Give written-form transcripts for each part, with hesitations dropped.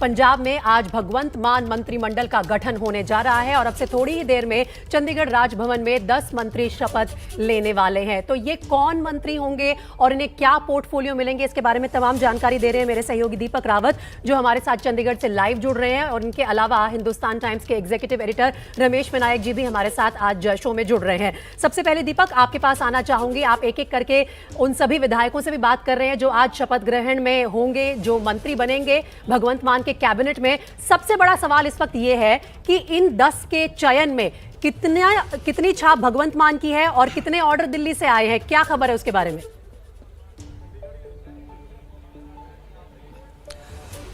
पंजाब में आज भगवंत मान मंत्रिमंडल का गठन होने जा रहा है और अब से थोड़ी ही देर में चंडीगढ़ राजभवन में 10 मंत्री शपथ लेने वाले हैं। तो ये कौन मंत्री होंगे और इन्हें क्या पोर्टफोलियो मिलेंगे, इसके बारे में तमाम जानकारी दे रहे हैं मेरे सहयोगी दीपक रावत, जो हमारे साथ चंडीगढ़ से लाइव जुड़ रहे हैं। और इनके अलावा हिंदुस्तान टाइम्स के एग्जीक्यूटिव एडिटर रमेश विनायक जी भी हमारे साथ आज शो में जुड़ रहे हैं। सबसे पहले दीपक, आपके पास आना चाहूंगी। आप एक एक करके उन सभी विधायकों से भी बात कर रहे हैं जो आज शपथ ग्रहण में होंगे, जो मंत्री बनेंगे भगवंत मान के कैबिनेट में। सबसे बड़ा सवाल इस वक्त यह है कि इन 10 के चयन में कितनी छाप भगवंत मान की है और कितने ऑर्डर दिल्ली से आए हैं, क्या खबर है उसके बारे में?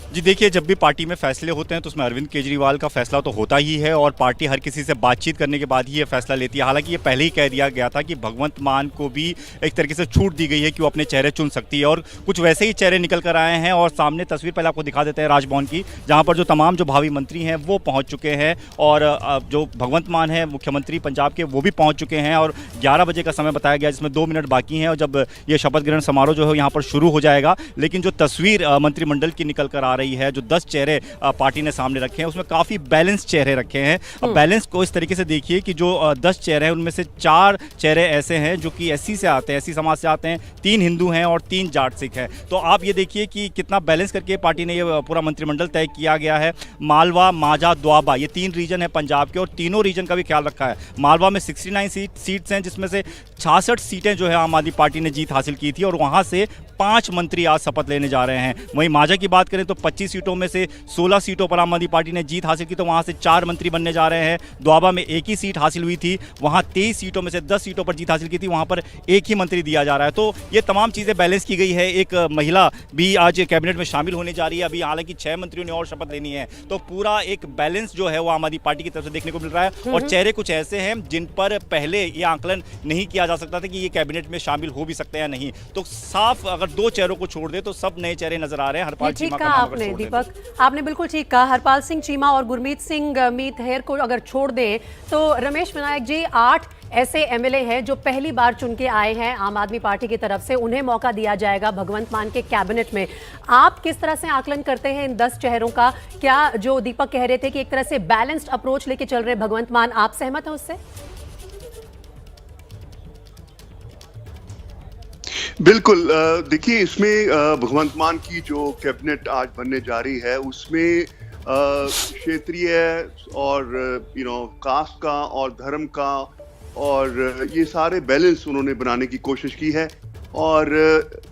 जी देखिए, जब भी पार्टी में फैसले होते हैं तो उसमें अरविंद केजरीवाल का फैसला तो होता ही है और पार्टी हर किसी से बातचीत करने के बाद ही ये फैसला लेती है। हालांकि ये पहले ही कह दिया गया था कि भगवंत मान को भी एक तरीके से छूट दी गई है कि वो अपने चेहरे चुन सकती है और कुछ वैसे ही चेहरे निकल कर आए हैं। और सामने तस्वीर पहले आपको दिखा देते हैं राजभवन की, जहाँ पर जो तमाम जो भावी मंत्री हैं वो पहुँच चुके हैं और जो भगवंत मान है मुख्यमंत्री पंजाब के, वो भी पहुँच चुके हैं और 11 बजे का समय बताया गया, जिसमें 2 मिनट बाकी हैं और जब ये शपथ ग्रहण समारोह जो है यहाँ पर शुरू हो जाएगा। लेकिन जो तस्वीर मंत्रिमंडल की निकल कर आ रही है, जो 10 चेहरे पार्टी ने सामने रखे हैं, उसमें काफी बैलेंस चेहरे रखे हैं। बैलेंस को इस तरीके से देखिए कि जो 10 चेहरे हैं उनमें से 4 चेहरे ऐसे हैं जो कि एससी से आते हैं, एससी समाज से आते हैं, 3 हिंदू हैं और 3 जाट सिख हैं। तो आप ये देखिए कि कितना बैलेंस करके पार्टी ने ये पूरा मंत्रिमंडल तय किया गया है। मालवा, माझा, द्वाबा, ये 3 रीजन है पंजाब के और तीनों रीजन का भी ख्याल रखा है। मालवा में 69 सीट्स हैं, जिसमें से 66 सीटें जो है आम आदमी पार्टी ने जीत हासिल की थी और वहां से 5 मंत्री आज शपथ लेने जा रहे हैं। वहीं माझा की बात करें तो 25 सीटों में से 16 सीटों पर आम आदमी पार्टी ने जीत हासिल की, तो वहां से 4 मंत्री बनने जा रहे हैं। द्वाबा में 1 ही सीट हासिल हुई थी, वहां 23 सीटों में से 10 सीटों पर जीत हासिल की थी, वहां पर 1 ही मंत्री दिया जा रहा है। तो ये तमाम चीज़ें बैलेंस की गई है। एक महिला भी आज कैबिनेट में शामिल होने जा रही है। अभी हालांकि 6 मंत्रियों ने और शपथ लेनी है, तो पूरा एक बैलेंस जो है वो आम आदमी पार्टी की तरफ से देखने को मिल रहा है। और चेहरे कुछ ऐसे हैं जिन पर पहले ये आंकलन नहीं किया जा सकता था कि ये कैबिनेट में शामिल हो भी सकते हैं या नहीं। तो साफ अगर 2 चेहरों को छोड़ दे तो सब नए चेहरे नजर आ रहे हैं। हरपाल चीमा का नाम आपने दीपक, आपने बिल्कुल ठीक कहा। हरपाल सिंह चीमा और गुरमीत सिंह मीत हेर को अगर छोड़ दें तो रमेश विनायक जी, 8 ऐसे एमएलए हैं जो पहली बार चुन के आए हैं आम आदमी पार्टी की तरफ से, उन्हें मौका दिया जाएगा भगवंत मान के कैबिनेट में। आप किस तरह से आकलन करते हैं इन 10 चेहरों का? क्या जो दीपक कह रहे थे कि एक तरह से बैलेंस्ड अप्रोच लेके चल रहे भगवंत मान, आप सहमत हैं उससे? बिल्कुल। देखिए, इसमें भगवंत मान की जो कैबिनेट आज बनने जा रही है उसमें क्षेत्रीय और कास्ट का और धर्म का और ये सारे बैलेंस उन्होंने बनाने की कोशिश की है। और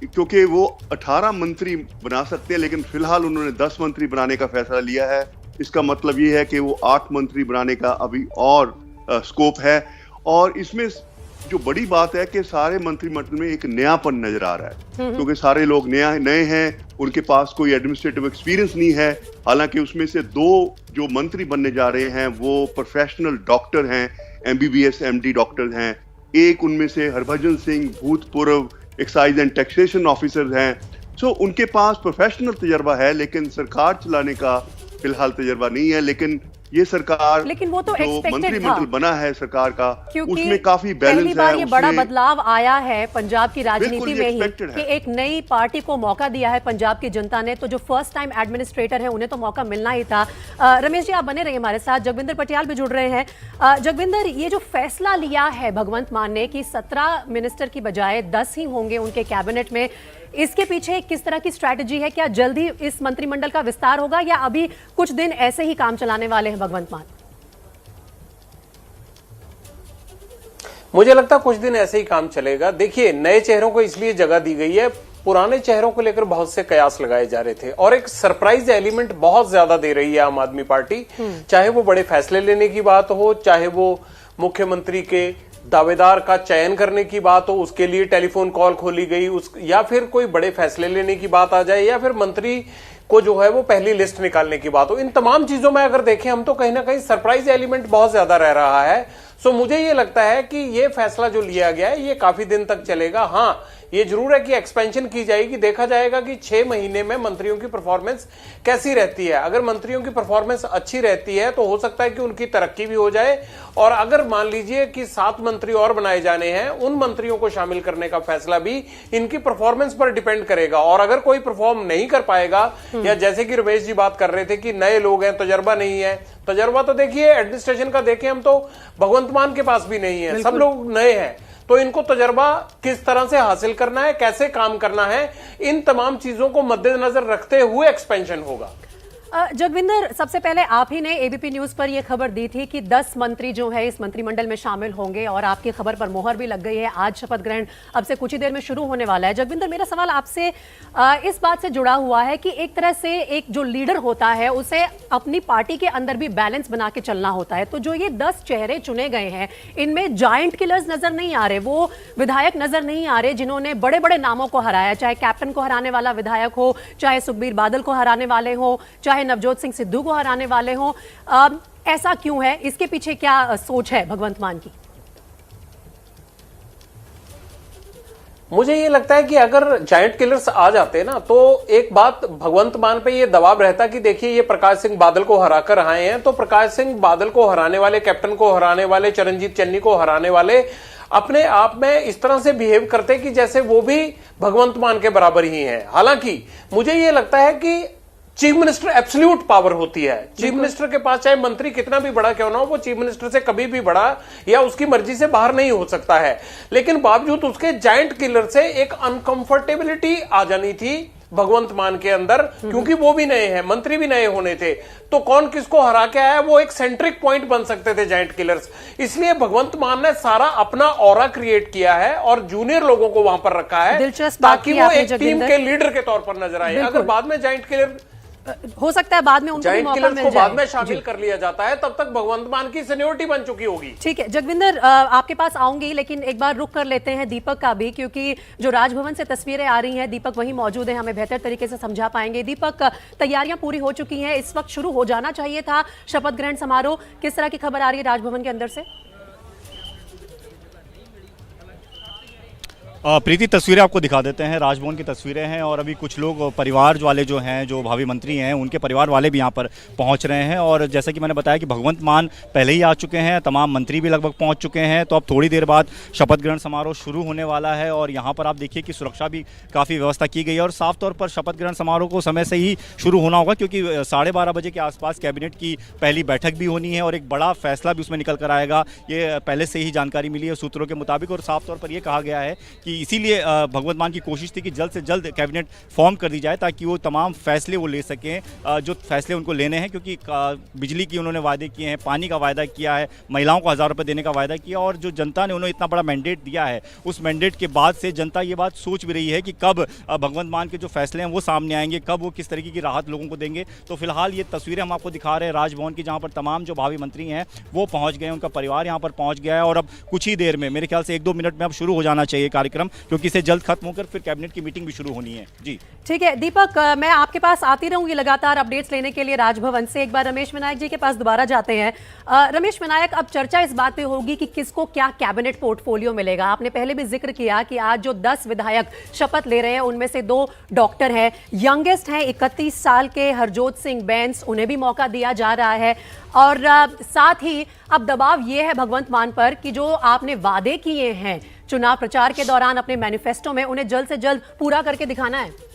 क्योंकि वो 18 मंत्री बना सकते हैं, लेकिन फिलहाल उन्होंने 10 मंत्री बनाने का फैसला लिया है। इसका मतलब ये है कि वो 8 मंत्री बनाने का अभी और स्कोप है। और इसमें जो बड़ी बात है कि सारे मंत्रिमंडल में एक नयापन नजर आ रहा है, क्योंकि सारे लोग नए हैं, उनके पास कोई एडमिनिस्ट्रेटिव एक्सपीरियंस नहीं है। हालांकि उसमें से 2 जो मंत्री बनने जा रहे हैं वो प्रोफेशनल डॉक्टर हैं, MBBS MD डॉक्टर हैं। एक उनमें से हरभजन सिंह भूतपूर्व एक्साइज एंड टैक्सेशन ऑफिसर हैं। सो उनके पास प्रोफेशनल तजर्बा है, लेकिन सरकार चलाने का फिलहाल तजर्बा नहीं है। लेकिन ये सरकार, लेकिन वो तो जो मंत्रिमंडल बना है सरकार का, उसमें काफी बैलेंस है। पहली बार ये बड़ा बदलाव आया है पंजाब की राजनीति में ही कि एक नई पार्टी को मौका दिया है पंजाब की जनता ने। तो जो फर्स्ट टाइम एडमिनिस्ट्रेटर है उन्हें तो मौका मिलना ही था। रमेश जी, आप बने रहिए हमारे साथ। जगविंदर पटियाल भी जुड़ रहे हैं। जगविंदर, ये जो फैसला लिया है भगवंत मान ने कि 17 मिनिस्टर की बजाय 10 ही होंगे उनके कैबिनेट में, इसके पीछे किस तरह की स्ट्रैटेजी है? क्या जल्दी इस मंत्रिमंडल का विस्तार होगा या अभी कुछ दिन ऐसे ही काम चलाने वाले हैं भगवंत मान? मुझे लगता है कुछ दिन ऐसे ही काम चलेगा। देखिए, नए चेहरों को इसलिए जगह दी गई है, पुराने चेहरों को लेकर बहुत से कयास लगाए जा रहे थे और एक सरप्राइज एलिमेंट बहुत ज्यादा दे रही है आम आदमी पार्टी। चाहे वो बड़े फैसले लेने की बात हो, चाहे वो मुख्यमंत्री के दावेदार का चयन करने की बात हो, उसके लिए टेलीफोन कॉल खोली गई, या फिर कोई बड़े फैसले लेने की बात आ जाए, या फिर मंत्री को जो है वो पहली लिस्ट निकालने की बात हो। इन तमाम चीजों में अगर देखें हम तो कहीं ना कहीं सरप्राइज एलिमेंट बहुत ज्यादा रह रहा है। सो मुझे ये लगता है कि ये फैसला जो लिया गया है ये काफी दिन तक चलेगा। हाँ, ये जरूर है कि एक्सपेंशन की जाएगी, देखा जाएगा कि 6 महीने में मंत्रियों की परफॉर्मेंस कैसी रहती है। अगर मंत्रियों की परफॉर्मेंस अच्छी रहती है तो हो सकता है कि उनकी तरक्की भी हो जाए, और अगर मान लीजिए कि 7 मंत्री और बनाए जाने हैं, उन मंत्रियों को शामिल करने का फैसला भी इनकी परफॉर्मेंस पर डिपेंड करेगा। और अगर कोई परफॉर्म नहीं कर पाएगा, या जैसे कि रमेश जी बात कर रहे थे कि नए लोग हैं, तजर्बा नहीं है, तजर्बा तो देखिए एडमिनिस्ट्रेशन का देखें हम तो भगवंत मान के पास भी नहीं है, सब लोग नए हैं। तो इनको तजर्बा किस तरह से हासिल करना है, कैसे काम करना है, इन तमाम चीजों को मद्देनजर रखते हुए एक्सपेंशन होगा। जगविंदर, सबसे पहले आप ही ने एबीपी न्यूज पर यह खबर दी थी कि 10 मंत्री जो है इस मंत्रिमंडल में शामिल होंगे, और आपकी खबर पर मोहर भी लग गई है। आज शपथ ग्रहण अब से कुछ ही देर में शुरू होने वाला है। जगविंदर, मेरा सवाल आपसे इस बात से जुड़ा हुआ है कि एक तरह से एक जो लीडर होता है उसे अपनी पार्टी के अंदर भी बैलेंस बना के चलना होता है। तो जो ये 10 चेहरे चुने गए हैं, इनमें जायंट किलर्स नजर नहीं आ रहे, वो विधायक नजर नहीं आ रहे जिन्होंने बड़े बड़े नामों को हराया, चाहे कैप्टन को हराने वाला विधायक हो, चाहे सुखबीर बादल को हराने वाले हो, चाहे नवजोत सिंह सिद्धू को हराने वाले हो। ऐसा क्यों है? इसके पीछे क्या सोच है भगवंत मान की? मुझे ये लगता है कि अगर जायंट किलर्स आ जाते ना, तो एक बात भगवंत मान पे ये दबाव रहता कि देखिए ये प्रकाश सिंह बादल को हराकर आए हैं, तो प्रकाश सिंह बादल को हराने वाले, कैप्टन को हराने वाले, चरणजीत चन्नी को हराने वाले अपने आप में इस तरह से बिहेव करते कि जैसे वो भी भगवंत मान के बराबर ही हैं। हालांकि मुझे ये लगता है कि चीफ मिनिस्टर एब्सोल्यूट पावर होती है। चीफ मिनिस्टर के पास चाहे मंत्री कितना भी बड़ा क्यों ना हो, वो चीफ मिनिस्टर से कभी भी बड़ा या उसकी मर्जी से बाहर नहीं हो सकता है। लेकिन बावजूद उसके जायंट किलर से एक अनकंफर्टेबिलिटी आ जानी थी भगवंत मान के अंदर, क्योंकि वो भी नए हैं, मंत्री भी नए होने थे, तो कौन किसको हरा के आया वो एक सेंट्रिक पॉइंट बन सकते थे जायंट किलर्स। इसलिए भगवंत मान ने सारा अपना ऑरा क्रिएट किया है और जूनियर लोगों को वहां पर रखा है ताकि वो एक टीम के लीडर के तौर पर नजर आए। अगर बाद में जायंट किलर हो सकता है बाद में उनको भी मौका मिल जाए, बाद में शामिल कर लिया जाता है, तब तक भगवंत मान की सीनियरिटी बन चुकी होगी। ठीक है जगविंदर, आपके पास आऊंगी, लेकिन एक बार रुक कर लेते हैं दीपक का भी, क्योंकि जो राजभवन से तस्वीरें आ रही हैं, दीपक वहीं मौजूद है, हमें बेहतर तरीके से समझा पाएंगे। दीपक, तैयारियां पूरी हो चुकी हैं, इस वक्त शुरू हो जाना चाहिए था शपथ ग्रहण समारोह, किस तरह की खबर आ रही है राजभवन के अंदर से? प्रीति, तस्वीरें आपको दिखा देते हैं, राजभवन की तस्वीरें हैं, और अभी कुछ लोग परिवार वाले जो हैं, जो भावी मंत्री हैं, उनके परिवार वाले भी यहाँ पर पहुँच रहे हैं। और जैसा कि मैंने बताया कि भगवंत मान पहले ही आ चुके हैं, तमाम मंत्री भी लगभग पहुँच चुके हैं, तो अब थोड़ी देर बाद शपथ ग्रहण समारोह शुरू होने वाला है। और यहाँ पर आप देखिए कि सुरक्षा भी काफ़ी व्यवस्था की गई है, और साफ तौर पर शपथ ग्रहण समारोह को समय से ही शुरू होना होगा, क्योंकि 12:30 बजे के आसपास कैबिनेट की पहली बैठक भी होनी है और एक बड़ा फैसला भी उसमें निकल कर आएगा। ये पहले से ही जानकारी मिली है सूत्रों के मुताबिक, और साफ तौर पर यह कहा गया है कि इसीलिए भगवंत मान की कोशिश थी कि जल्द से जल्द कैबिनेट फॉर्म कर दी जाए, ताकि वो तमाम फैसले वो ले सकें जो फैसले उनको लेने हैं, क्योंकि बिजली की उन्होंने वादे किए हैं, पानी का वायदा किया है, महिलाओं को 1000 रुपये देने का वायदा किया, और जो जनता ने उन्हें इतना बड़ा मैंडेट दिया है, उस मैंडेट के बाद से जनता ये बात सोच भी रही है कि कब भगवंत मान के जो फैसले हैं वो सामने आएंगे, कब वो किस तरीके की राहत लोगों को देंगे। तो फिलहाल ये तस्वीरें हम आपको दिखा रहे हैं राजभवन की, जहाँ पर तमाम जो भावी मंत्री हैं वो पहुँच गए, उनका परिवार यहाँ पर पहुँच गया है, और अब कुछ ही देर में, मेरे ख्याल से 1-2 मिनट में अब शुरू हो जाना चाहिए कार्यक्रम, क्योंकि इसे जल्द खत्म होकर फिर कैबिनेट की मीटिंग भी शुरू होनी है। जी ठीक है दीपक, मैं आपके पास आती रहूंगी लगातार अपडेट्स लेने के लिए राजभवन से। एक बार रमेश विनायक जी के पास दोबारा जाते हैं। रमेश विनायक, अब चर्चा इस बात पे होगी कि किसको क्या कैबिनेट पोर्टफोलियो मिलेगा। आपने पहले भी जिक्र किया कि आज जो 10 विधायक शपथ ले रहे हैं उनमें से 2 डॉक्टर हैं, यंगेस्ट हैं 31 साल के हरजोत सिंह बैंस, उन्हें भी मौका दिया जा रहा है। और साथ ही अब दबाव ये है भगवंत मान पर कि जो आपने वादे किए हैं चुनाव प्रचार के दौरान अपने मैनिफेस्टो में, उन्हें जल्द से जल्द पूरा करके दिखाना है।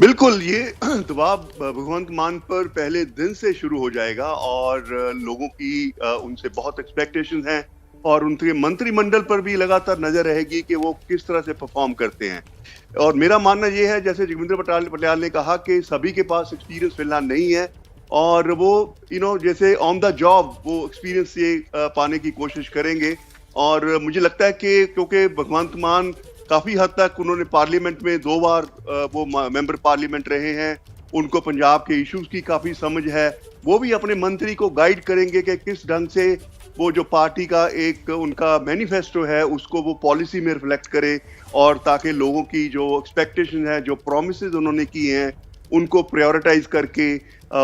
बिल्कुल, ये दबाव भगवंत मान पर पहले दिन से शुरू हो जाएगा, और लोगों की उनसे बहुत एक्सपेक्टेशंस हैं, और उनके मंत्रिमंडल पर भी लगातार नजर रहेगी कि वो किस तरह से परफॉर्म करते हैं। और मेरा मानना ये है, जैसे जगविंदर पटियाल ने कहा, कि सभी के पास एक्सपीरियंस फिलहाल नहीं है, और वो जैसे ऑन द जॉब वो एक्सपीरियंस से पाने की कोशिश करेंगे। और मुझे लगता है कि क्योंकि भगवंत मान काफी हद तक उन्होंने पार्लियामेंट में 2 बार वो मेंबर पार्लियामेंट रहे हैं, उनको पंजाब के इश्यूज की काफी समझ है, वो भी अपने मंत्री को गाइड करेंगे कि किस ढंग से वो जो पार्टी का एक उनका मैनिफेस्टो है उसको वो पॉलिसी में रिफ्लेक्ट करे, और ताकि लोगों की जो एक्सपेक्टेशन है, जो प्रोमिसेस उन्होंने किए हैं, उनको प्रायोरिटाइज करके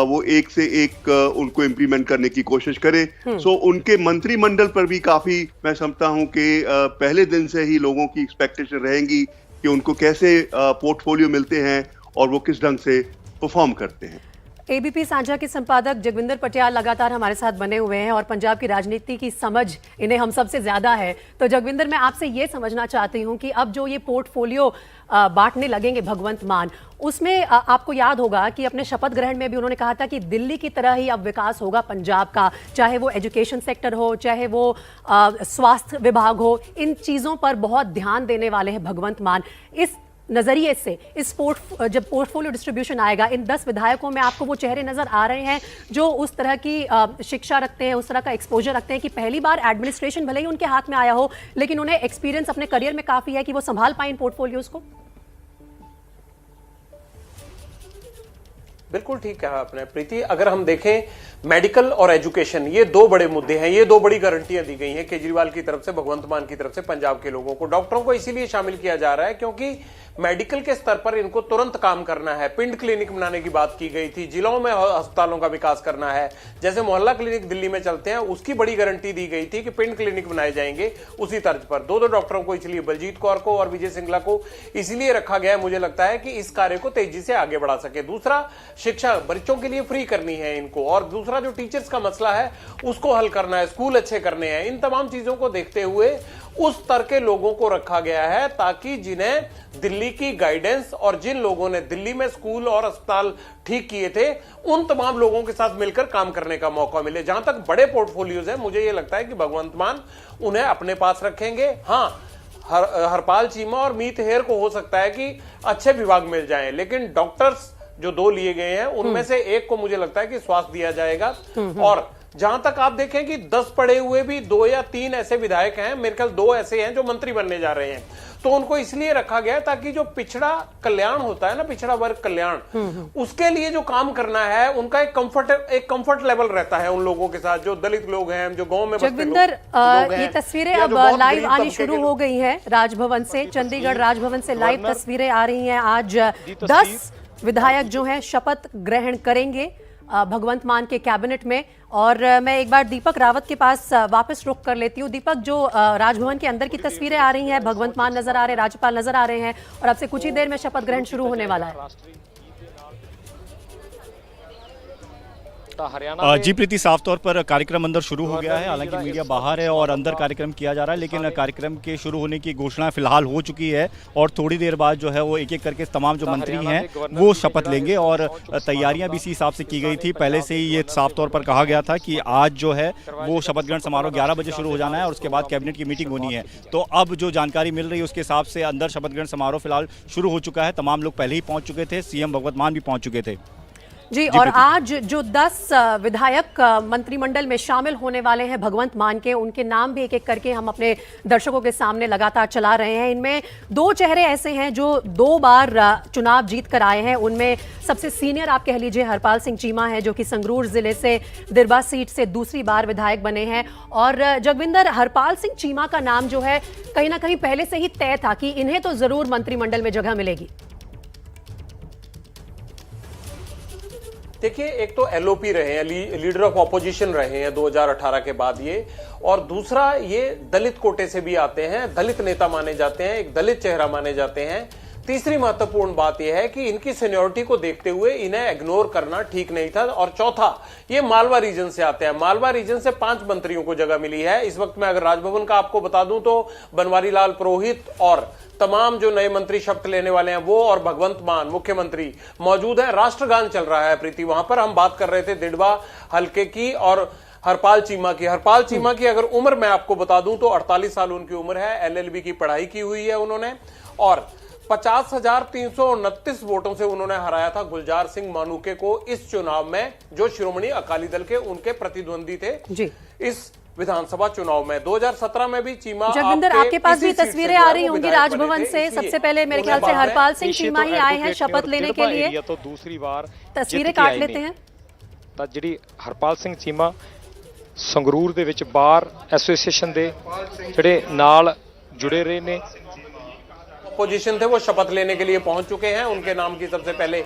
वो एक से एक उनको इम्प्लीमेंट करने की कोशिश करे। सो उनके मंत्रिमंडल पर भी काफी मैं समझता हूं कि पहले दिन से ही लोगों की एक्सपेक्टेशन रहेंगी कि उनको कैसे पोर्टफोलियो मिलते हैं और वो किस ढंग से परफॉर्म करते हैं। एबीपी साझा के संपादक जगविंदर पटियाल लगातार हमारे साथ बने हुए हैं और पंजाब की राजनीति की समझ इन्हें हम सबसे ज्यादा है। तो जगविंदर, मैं आपसे ये समझना चाहती हूं कि अब जो ये पोर्टफोलियो बांटने लगेंगे भगवंत मान, उसमें आपको याद होगा कि अपने शपथ ग्रहण में भी उन्होंने कहा था कि दिल्ली की तरह ही अब विकास होगा पंजाब का, चाहे वो एजुकेशन सेक्टर हो, चाहे वो स्वास्थ्य विभाग हो, इन चीजों पर बहुत ध्यान देने वाले हैं भगवंत मान। इस नजरिए से जब पोर्टफोलियो डिस्ट्रीब्यूशन आएगा, इन 10 विधायकों में आपको वो चेहरे नजर आ रहे हैं जो उस तरह की शिक्षा रखते हैं, उस तरह का एक्सपोजर रखते हैं कि पहली बार एडमिनिस्ट्रेशन भले ही उनके हाथ में आया हो, लेकिन उन्हें एक्सपीरियंस अपने करियर में काफी है कि वो संभाल पाए इन पोर्टफोलियोज को? बिल्कुल ठीक कहा आपने प्रीति। अगर हम देखें मेडिकल और एजुकेशन, ये दो बड़े मुद्दे हैं, ये दो बड़ी गारंटियां दी गई हैं केजरीवाल की तरफ से, भगवंत मान की तरफ से पंजाब के लोगों को। डॉक्टरों को इसीलिए शामिल किया जा रहा है क्योंकि मेडिकल के स्तर पर इनको तुरंत काम करना है। पिंड क्लिनिक बनाने की बात की गई थी, जिलों में अस्पतालों का विकास करना है, जैसे मोहल्ला क्लिनिक दिल्ली में चलते हैं, उसकी बड़ी गारंटी दी गई थी कि पिंड क्लिनिक बनाए जाएंगे उसी तर्ज पर। दो डॉक्टरों को, इसलिए बलजीत कौर को और विजय सिंगला को इसलिए रखा गया है, मुझे लगता है कि इस कार्य को तेजी से आगे बढ़ा सके। दूसरा, शिक्षा बच्चों के लिए फ्री करनी है इनको, और दूसरा जो टीचर्स का मसला है उसको हल करना है, स्कूल अच्छे करने हैं। इन तमाम चीजों को देखते हुए उस स्तर के लोगों को रखा गया है ताकि जिन्हें दिल्ली की गाइडेंस और जिन लोगों ने दिल्ली में स्कूल और अस्पताल ठीक किए थे, उन तमाम लोगों के साथ मिलकर काम करने का मौका मिले। जहां तक बड़े पोर्टफोलियोज हैं, मुझे यह लगता है कि भगवंत मान उन्हें अपने पास रखेंगे। हां, हरपाल चीमा और मीत हेर को हो सकता है कि अच्छे विभाग मिल जाएं, लेकिन डॉक्टर्स जो 2 लिए गए हैं उनमें से एक को मुझे लगता है कि स्वास्थ्य दिया जाएगा। और जहां तक आप देखें कि 10 पढ़े हुए भी 2 या 3 ऐसे विधायक हैं, मेरे ख्याल 2 ऐसे हैं जो मंत्री बनने जा रहे हैं, तो उनको इसलिए रखा गया ताकि जो पिछड़ा कल्याण होता है ना, पिछड़ा वर्ग कल्याण, उसके लिए जो काम करना है उनका एक कंफर्ट लेवल रहता है उन लोगों के साथ, जो दलित लोग हैं, जो गांव में जगविंदर, ये तस्वीरें अब लाइव आनी शुरू हो गई हैं राजभवन से, चंडीगढ़ राजभवन से लाइव तस्वीरें आ रही हैं। आज 10 विधायक जो हैं शपथ ग्रहण करेंगे भगवंत मान के कैबिनेट में। और मैं एक बार दीपक रावत के पास वापस रुख कर लेती हूँ। दीपक, जो राजभवन के अंदर की तस्वीरें आ रही हैं, भगवंत मान नजर आ रहे हैं, राज्यपाल नजर आ रहे हैं और अब से कुछ ही देर में शपथ ग्रहण शुरू होने वाला है। जी प्रीति, साफ तौर पर कार्यक्रम अंदर शुरू हो गया है, हालांकि मीडिया बाहर है और अंदर कार्यक्रम किया जा रहा है, लेकिन कार्यक्रम के शुरू होने की घोषणा फिलहाल हो चुकी है और थोड़ी देर बाद जो है वो एक एक करके तमाम जो मंत्री हैं वो शपथ लेंगे और तैयारियां भी इसी हिसाब से की गई थी। पहले से ही ये साफ तौर पर कहा गया था कि आज जो है वो शपथ ग्रहण समारोह 11 बजे शुरू हो जाना है और उसके बाद कैबिनेट की मीटिंग होनी है। तो अब जो जानकारी मिल रही है उसके हिसाब से अंदर शपथ ग्रहण समारोह फिलहाल शुरू हो चुका है। तमाम लोग पहले ही पहुंच चुके थे, सीएम भगवंत मान भी पहुंच चुके थे। जी, और आज जो 10 विधायक मंत्रिमंडल में शामिल होने वाले हैं भगवंत मान के, उनके नाम भी एक एक करके हम अपने दर्शकों के सामने लगातार चला रहे हैं। इनमें 2 चेहरे ऐसे हैं जो 2 बार चुनाव जीत कर आए हैं। उनमें सबसे सीनियर आप कह लीजिए हरपाल सिंह चीमा है, जो कि संगरूर जिले से दिरबा सीट से दूसरी बार विधायक बने हैं। और जगविंदर, हरपाल सिंह चीमा का नाम जो है कहीं ना कहीं पहले से ही तय था कि इन्हें तो जरूर मंत्रिमंडल में जगह मिलेगी। देखिए, एक तो एलओपी रहे हैं, लीडर ऑफ ऑपोजिशन रहे हैं 2018 के बाद ये, और दूसरा ये दलित कोटे से भी आते हैं, दलित नेता माने जाते हैं, एक दलित चेहरा माने जाते हैं। तीसरी महत्वपूर्ण बात यह है कि इनकी सीनियरिटी को देखते हुए इन्हें इग्नोर करना ठीक नहीं था। और चौथा, ये मालवा रीजन से आते हैं, मालवा रीजन से 5 मंत्रियों को जगह मिली है। इस वक्त में अगर राजभवन का आपको बता दूं तो बनवारी लाल पुरोहित और तमाम जो नए मंत्री शपथ लेने वाले हैं वो और भगवंत मान मुख्यमंत्री मौजूद है। राष्ट्रगान चल रहा है प्रीति, वहां पर हम बात कर रहे थे दिड़बा हल्के की और हरपाल चीमा की। हरपाल चीमा की अगर उम्र मैं आपको बता दूं तो 48 साल उनकी उम्र है, एलएलबी की पढ़ाई की हुई है उन्होंने, और 50,329 वोटों से उन्होंने हराया था गुलजार सिंह मानूके को इस चुनाव में, जो शिरोमणि अकाली दल के उनके प्रतिद्वंदी थे जी। इस विधानसभा चुनाव में 2017 में भी चीमा, जगविंदर आपके पास भी तस्वीरें आ रही होंगी राजभवन से। सबसे पहले मेरे ख्याल से हरपाल सिंह चीमा ही आए हैं शपथ लेने के लिए, तो दूसरी बार तस्वीरें काट लेते हैं। ਤਾਂ ਜਿਹੜੀ ਹਰਪਾਲ ਸਿੰਘ ਚੀਮਾ ਸੰਗਰੂਰ ਦੇ ਵਿੱਚ ਬਾਰ ਐਸੋਸੀਏਸ਼ਨ ਦੇ ਜਿਹੜੇ ਨਾਲ ਜੁੜੇ ਰਹੇ ਨੇ, ऑपोजिशन थे वो शपथ लेने के लिए पहुंच चुके हैं। उनके नाम की सबसे पहले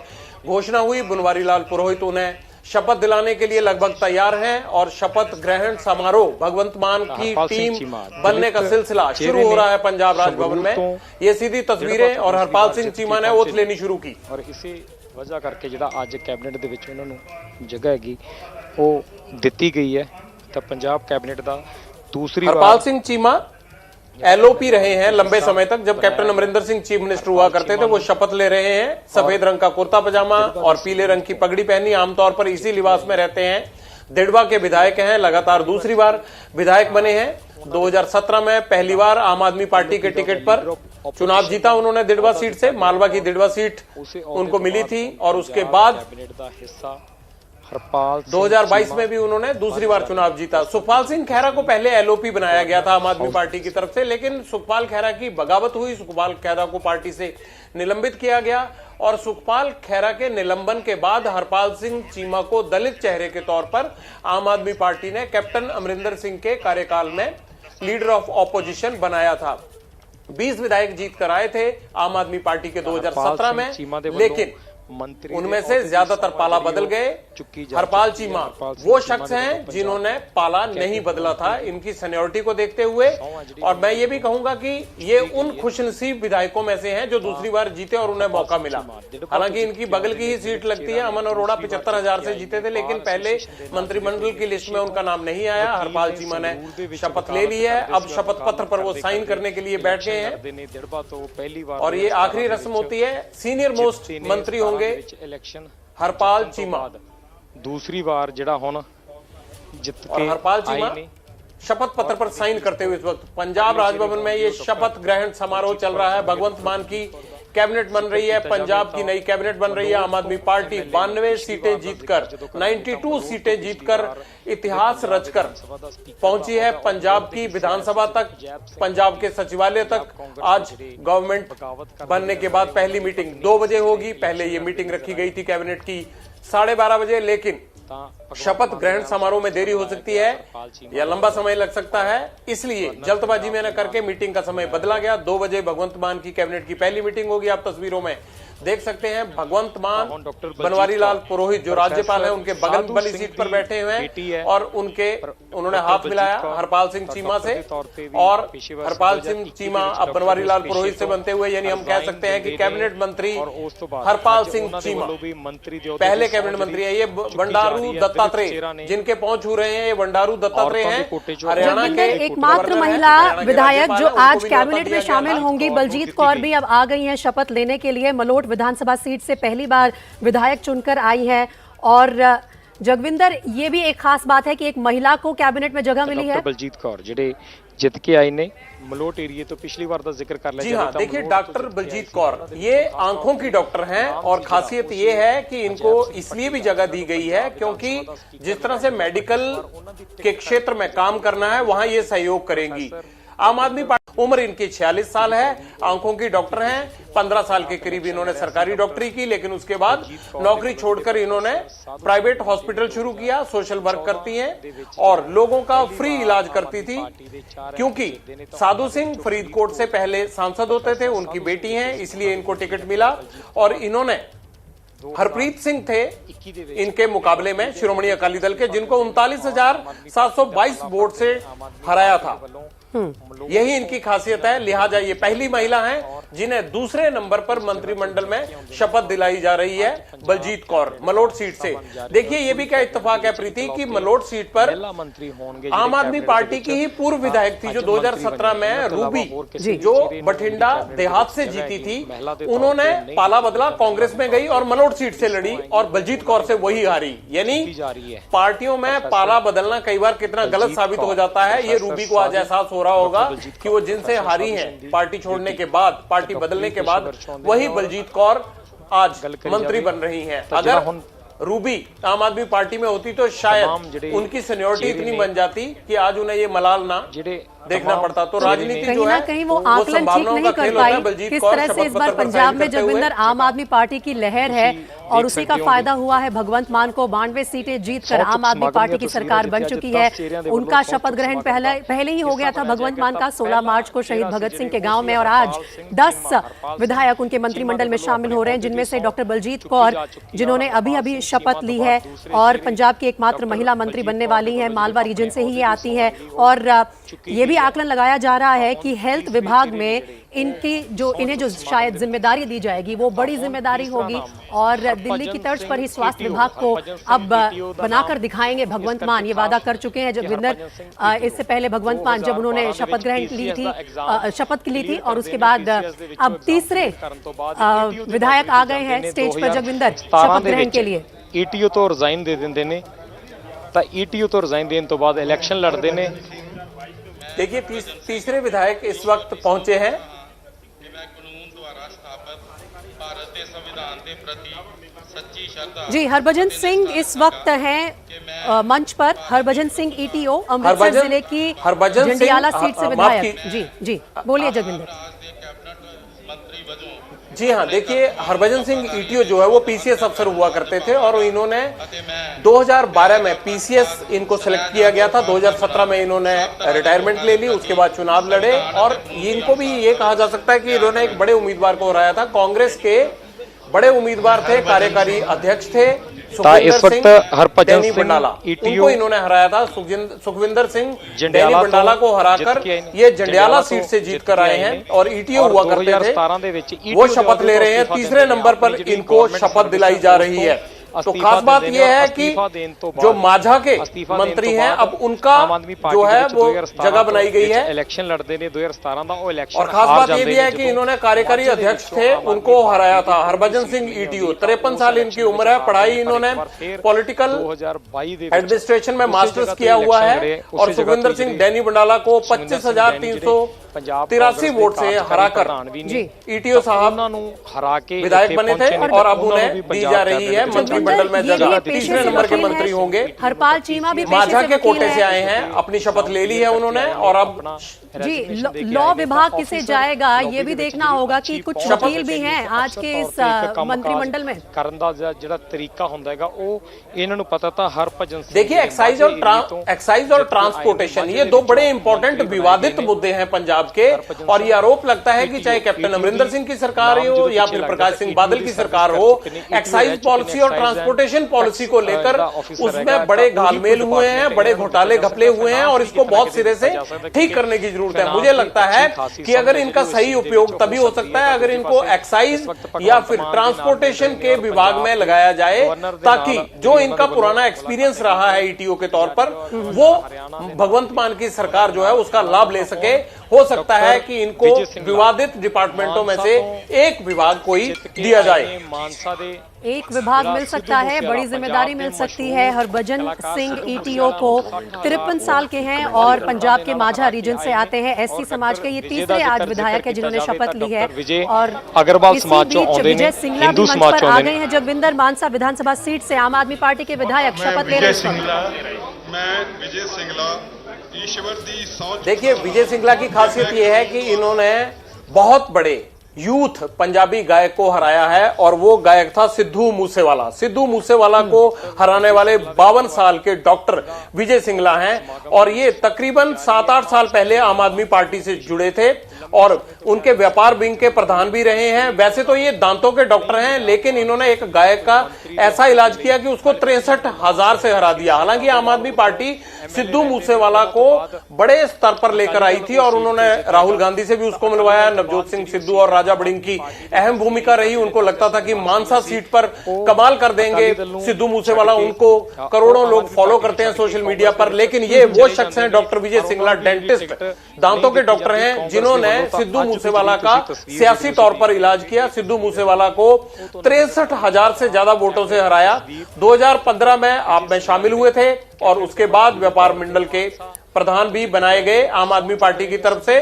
घोषणा हुई। बनवारी लाल पुरोहित उन्हें शपथ दिलाने के लिए लगभग तैयार हैं और शपथ ग्रहण समारोह भगवंत मान की टीम बनने का सिलसिला शुरू हो रहा है पंजाब राजभवन में। ये सीधी तस्वीरें और हरपाल सिंह चीमा ने ओथ लेनी शुरू की। और इसी वजह करके ਜਿਹੜਾ ਅੱਜ ਕੈਬਨਿਟ ਦੇ ਵਿੱਚ ਉਹਨਾਂ ਨੂੰ ਜਗ੍ਹਾ ਹੈਗੀ ਉਹ ਦਿੱਤੀ ਗਈ ਹੈ। ਤਾਂ ਪੰਜਾਬ ਕੈਬਨਿਟ ਦਾ दूसरी हरपाल सिंह चीमा एलओपी रहे हैं लंबे समय तक। जब captain Amarinder Singh chief minister हुआ करते थे वो शपथ ले रहे हैं। सफेद रंग का कुर्ता पजामा और पीले रंग की पगड़ी पहनी, आमतौर पर इसी लिबास में रहते हैं। दिड़वा के विधायक हैं, लगातार दूसरी बार विधायक बने हैं। 2017 में पहली बार आम आदमी पार्टी के टिकट पर चुनाव जीता उन्होंने दिड़वा सीट से। मालवा की दिड़वा सीट उनको मिली थी और उसके बाद 2022 में भी उन्होंने दूसरी बार चुनाव जीता। सुखपाल सिंह खैरा को पहले एलओपी बनाया गया था आम आदमी पार्टी की तरफ से, लेकिन सुखपाल खैरा की बगावत हुई। सुखपाल खैरा को पार्टी से निलंबित किया गया और सुखपाल खैरा के निलंबन के बाद हरपाल सिंह चीमा को दलित चेहरे के तौर पर आम आदमी पार्टी ने कैप्टन अमरिंदर सिंह के कार्यकाल में लीडर ऑफ ऑपोजिशन बनाया था। 20 विधायक जीत कर आए थे आम आदमी पार्टी के 2017 में, लेकिन उनमें से ज्यादातर पाला बदल गए। हरपाल चीमा वो शख्स हैं जिन्होंने पाला नहीं बदला था इनकी सीनियरिटी को देखते हुए। और मैं ये भी कहूंगा कि ये उन खुशनसीब विधायकों में से हैं जो दूसरी बार जीते और उन्हें मौका मिला। हालांकि इनकी बगल की ही सीट लगती है। अमन अरोड़ा 75,000 से जीते थे, लेकिन पहले मंत्रिमंडल की लिस्ट में उनका नाम नहीं आया। हरपाल चीमा ने शपथ ले ली है, अब शपथ पत्र पर वो साइन करने के लिए बैठ गए हैं और ये आखिरी रस्म होती है। सीनियर मोस्ट मंत्री होंगे इलेक्शन हरपाल चीमा। दूसरी बार जड़ा हुण जित के और हरपाल चीमा शपथ पत्र पर साइन करते हुए इस वक्त पंजाब राजभवन में ये शपथ ग्रहण समारोह चल रहा है। भगवंत मान की कैबिनेट बन रही है, पंजाब की नई कैबिनेट बन रही है। आम आदमी पार्टी 92 सीटें जीतकर 92 सीटें जीतकर इतिहास रचकर पहुंची है पंजाब की विधानसभा तक, पंजाब के सचिवालय तक। आज गवर्नमेंट बनने के बाद पहली मीटिंग 2 बजे होगी। पहले ये मीटिंग रखी गई थी कैबिनेट की 12:30 बजे, लेकिन शपथ ग्रहण समारोह में देरी हो सकती है या लंबा समय लग सकता है, इसलिए जल्दबाजी में न करके मीटिंग का समय बदला गया। 2 बजे भगवंत मान की कैबिनेट की पहली मीटिंग होगी। आप तस्वीरों में देख सकते हैं भगवंत मान बनवारी लाल पुरोहित जो राज्यपाल हैं उनके बगल वाली सीट पर बैठे हुए हैं और उन्होंने हाथ मिलाया हरपाल सिंह चीमा से। और हरपाल सिंह चीमा अब बनवारी लाल पुरोहित से बनते हुए, यानी हम कह सकते हैं कि कैबिनेट मंत्री हरपाल सिंह चीमा पहले कैबिनेट मंत्री है। ये बंडारू दत्तात्रेय जिनके पहुंच हो रहे हैं, ये बंडारू दत्तात्रेय हैं हरियाणा के एकमात्र महिला विधायक जो आज कैबिनेट में शामिल होंगी। बलजीत कौर भी अब आ गई हैं शपथ लेने के लिए। मलोट विधानसभा सीट से पहली बार विधायक चुनकर आई है। और जगविंदर, ये भी एक खास बात है कि एक महिला को कैबिनेट में जगह मिली है। बलजीत कौर जिहड़े जित के आए ने मलोट एरिया तो पिछली बार का जिक्र कर लिया। जी हाँ, देखिए डॉक्टर बलजीत कौर ये आंखों की डॉक्टर हैं और खासियत ये है कि इनको इसलिए भी जगह दी गई है क्योंकि जिस तरह से मेडिकल के क्षेत्र में काम करना है वहां ये सहयोग करेंगी। आम आदमी पार्टी उम्र इनकी 46 साल है, आंखों की डॉक्टर हैं। 15 साल के करीब इन्होंने सरकारी डॉक्टरी की, लेकिन उसके बाद नौकरी छोड़कर इन्होंने प्राइवेट हॉस्पिटल शुरू किया। सोशल वर्क करती हैं और लोगों का फ्री इलाज करती थी। क्योंकि साधु सिंह फरीदकोट से पहले सांसद होते थे, उनकी बेटी हैं, इसलिए इनको टिकट मिला। और इन्होंने हरप्रीत सिंह थे इनके मुकाबले में शिरोमणि अकाली दल के, जिनको 39,722 वोट से हराया था। यही इनकी खासियत है। लिहाजा ये पहली महिला हैं जिन्हें दूसरे नंबर पर मंत्रिमंडल में शपथ दिलाई जा रही है, बलजीत कौर मलोट सीट से। देखिए ये भी क्या इत्तेफाक है प्रीति कि मलोट सीट पर आम आदमी पार्टी की ही पूर्व विधायक थी जो 2017 में रूबी जो बठिंडा देहात से जीती थी, उन्होंने पाला बदला, कांग्रेस में गई और मलोट सीट से लड़ी और बलजीत कौर से वही हारी। यानी पार्टियों में पाला बदलना कई बार कितना गलत साबित हो जाता है, ये रूबी को आज एहसास हो रहा होगा कि वो जिनसे हारी हैं पार्टी छोड़ने के बाद, पार्टी बदलने के बाद, वही बलजीत कौर आज मंत्री बन रही हैं। अगर रूबी आम आदमी पार्टी में होती तो शायद उनकी सीनियरिटी इतनी बन जाती कि आज उन्हें ये मलाल ना देखना पड़ता। तो राजनीति जो है कहीं वो आकलन ठीक नहीं कर पाई किस तरह से इस बार पंजाब में जगविंदर आम आदमी पार्टी की लहर है और उसी का फायदा हुआ है भगवंत मान को। 92 सीटें जीतकर आम आदमी पार्टी की सरकार बन चुकी है। उनका शपथ ग्रहण पहले ही हो गया था भगवंत मान का 16 मार्च को शहीद भगत सिंह के गांव में, और आज 10 विधायक उनके मंत्रिमंडल में शामिल हो रहे हैं, जिनमें से डॉक्टर बलजीत कौर, जिन्होंने अभी अभी शपथ ली है और पंजाब की एकमात्र महिला मंत्री बनने वाली है। मालवा रीजन से ही ये आती है। और ये भी आकलन लगाया जा रहा है कि हेल्थ विभाग में इन्हें जो शायद जिम्मेदारी दी जाएगी वो बड़ी जिम्मेदारी होगी, और दिल्ली की तर्ज पर ही स्वास्थ्य विभाग को अब बनाकर दिखाएंगे भगवंत मान। ये वादा कर चुके हैं जगविंदर। इससे पहले भगवंत मान जब उन्होंने शपथ ली थी और उसके बाद अब तीसरे विधायक आ गए हैं स्टेज पर जगविंदर शपथ ग्रहण के लिए। ईटीओ तो रिजाइन दे देंगे ने, ईटीओ तो रिजाइन देने तो बाद इलेक्शन लड़ते ने। देखिए तीसरे विधायक इस वक्त पहुंचे हैं। जी, हरभजन सिंह इस वक्त हैं मंच पर। हरभजन सिंह ईटीओ, अमृतसर जिले की जंडियाला सीट से विधायक। जी बोलिए जगविंदर। जी हाँ, देखिए हरभजन सिंह ईटीओ जो है वो पीसीएस अफसर हुआ करते थे और इन्होंने 2012 में पीसीएस इनको सिलेक्ट किया गया था। 2017 में इन्होंने रिटायरमेंट ले ली, उसके बाद चुनाव लड़े और इनको भी ये कहा जा सकता है कि इन्होंने एक बड़े उम्मीदवार को हराया था। कांग्रेस के बड़े उम्मीदवार थे, कार्यकारी अध्यक्ष थे सुखविंदर सिंह डैनी बंडाला, उनको इन्होंने हराया था। सुखविंदर सिंह डैनी बंडाला को हराकर ये जंडियाला सीट से जीत कर आए हैं और ईटीओ हुआ करते थे। वो शपथ ले रहे हैं। तीसरे नंबर पर इनको शपथ दिलाई जा रही है। तो खास बात यह है कि जो माझा के मंत्री हैं अब उनका जो है वो जगह बनाई गई है। इलेक्शन लड़ते ने 2017 का वो इलेक्शन। और खास बात यह भी है कि इन्होंने कार्यकारी अध्यक्ष थे उनको हराया था। हरभजन सिंह ईटीओ 53 साल इनकी उम्र है। पढ़ाई इन्होंने पॉलिटिकल एडमिनिस्ट्रेशन में मास्टर्स किया हुआ है और सुखविंदर सिंह डैनी बंडाला को 25,383 वोट से हराकर ईटीओ साहब विधायक बने थे और अब उन्हें दी जा रही है मंत्रिमंडल में जगह। तीसरे नंबर के मंत्री होंगे। हरपाल चीमा भी माझा के कोटे से आए हैं, अपनी शपथ ले ली है उन्होंने और अब लॉ विभाग किसे जाएगा ये भी देखना होगा कि कुछ वकील भी हैं आज के इस मंत्रिमंडल में। करन दा जिहड़ा तरीका हुंदा हैगा ओ इन्हां नूं पता था। हरभजन सिंह देखिए एक्साइज और ट्रांसपोर्टेशन ये दो बड़े इंपॉर्टेंट विवादित मुद्दे हैं पंजाब के, और ये आरोप लगता है कि चाहे कैप्टन अमरिंदर सिंह की सरकार हो या फिर प्रकाश सिंह बादल की सरकार हो, एक्साइज पॉलिसी और ट्रांसपोर्टेशन पॉलिसी को लेकर उसमें बड़े घालमेल हुए हैं, बड़े घोटाले घपले हुए हैं और इसको बहुत सिरे से ठीक करने की जरूरत है। मुझे लगता है कि अगर इनका सही उपयोग तभी हो सकता है अगर इनको एक्साइज या फिर ट्रांसपोर्टेशन के विभाग में लगाया जाए, ताकि जो इनका पुराना एक्सपीरियंस रहा है ईटीओ के तौर पर वो भगवंत मान की सरकार जो है उसका लाभ ले सके। हो सकता है कि इनको विवादित डिपार्टमेंटों में से एक विभाग कोई दिया जाए। एक विभाग मिल सकता है, बड़ी जिम्मेदारी मिल सकती है। हरभजन सिंह ईटीओ को 53 साल के हैं और पंजाब के माझा रीजन से आते हैं, एससी समाज के। ये तीसरे आज विधायक है जिन्होंने शपथ ली है। और अग्रवाल समाज विजय सिंगला भी मंच पर आ गए हैं। जगविंदर मानसा विधानसभा सीट से आम आदमी पार्टी के विधायक शपथ ले रहे हैं। देखिए विजय सिंगला की खासियत यह है कि इन्होंने बहुत बड़े यूथ पंजाबी गायक को हराया है और वो गायक था सिद्धू मूसेवाला। सिद्धू मूसेवाला को हराने वाले 52 साल के डॉक्टर विजय सिंगला हैं और ये तकरीबन 7-8 साल पहले आम आदमी पार्टी से जुड़े थे और उनके व्यापार विंग के प्रधान भी रहे हैं। वैसे तो ये दांतों के डॉक्टर हैं, लेकिन इन्होंने एक गायक का ऐसा इलाज किया कि उसको 63,000 से हरा दिया। हालांकि आम आदमी पार्टी सिद्धू मूसेवाला को बड़े स्तर पर लेकर आई थी और उन्होंने राहुल गांधी से भी उसको मिलवाया। नवजोत सिंह सिद्धू और राजा बड़िंग की अहम भूमिका रही। उनको लगता था कि मानसा सीट पर कमाल कर देंगे सिद्धू मूसेवाला, उनको करोड़ों लोग फॉलो करते हैं सोशल मीडिया पर। लेकिन ये वो शख्स हैं, डॉक्टर विजय सिंगला, डेंटिस्ट, दांतों के डॉक्टर हैं, जिन्होंने सिद्धू मूसेवाला का सियासी तौर पर इलाज किया। सिद्धू मूसेवाला को 63,000 से ज्यादा वोटों से हराया। 2015 में आप में शामिल हुए थे और उसके बाद व्यापार मंडल के प्रधान भी बनाए गए आम आदमी पार्टी की तरफ से,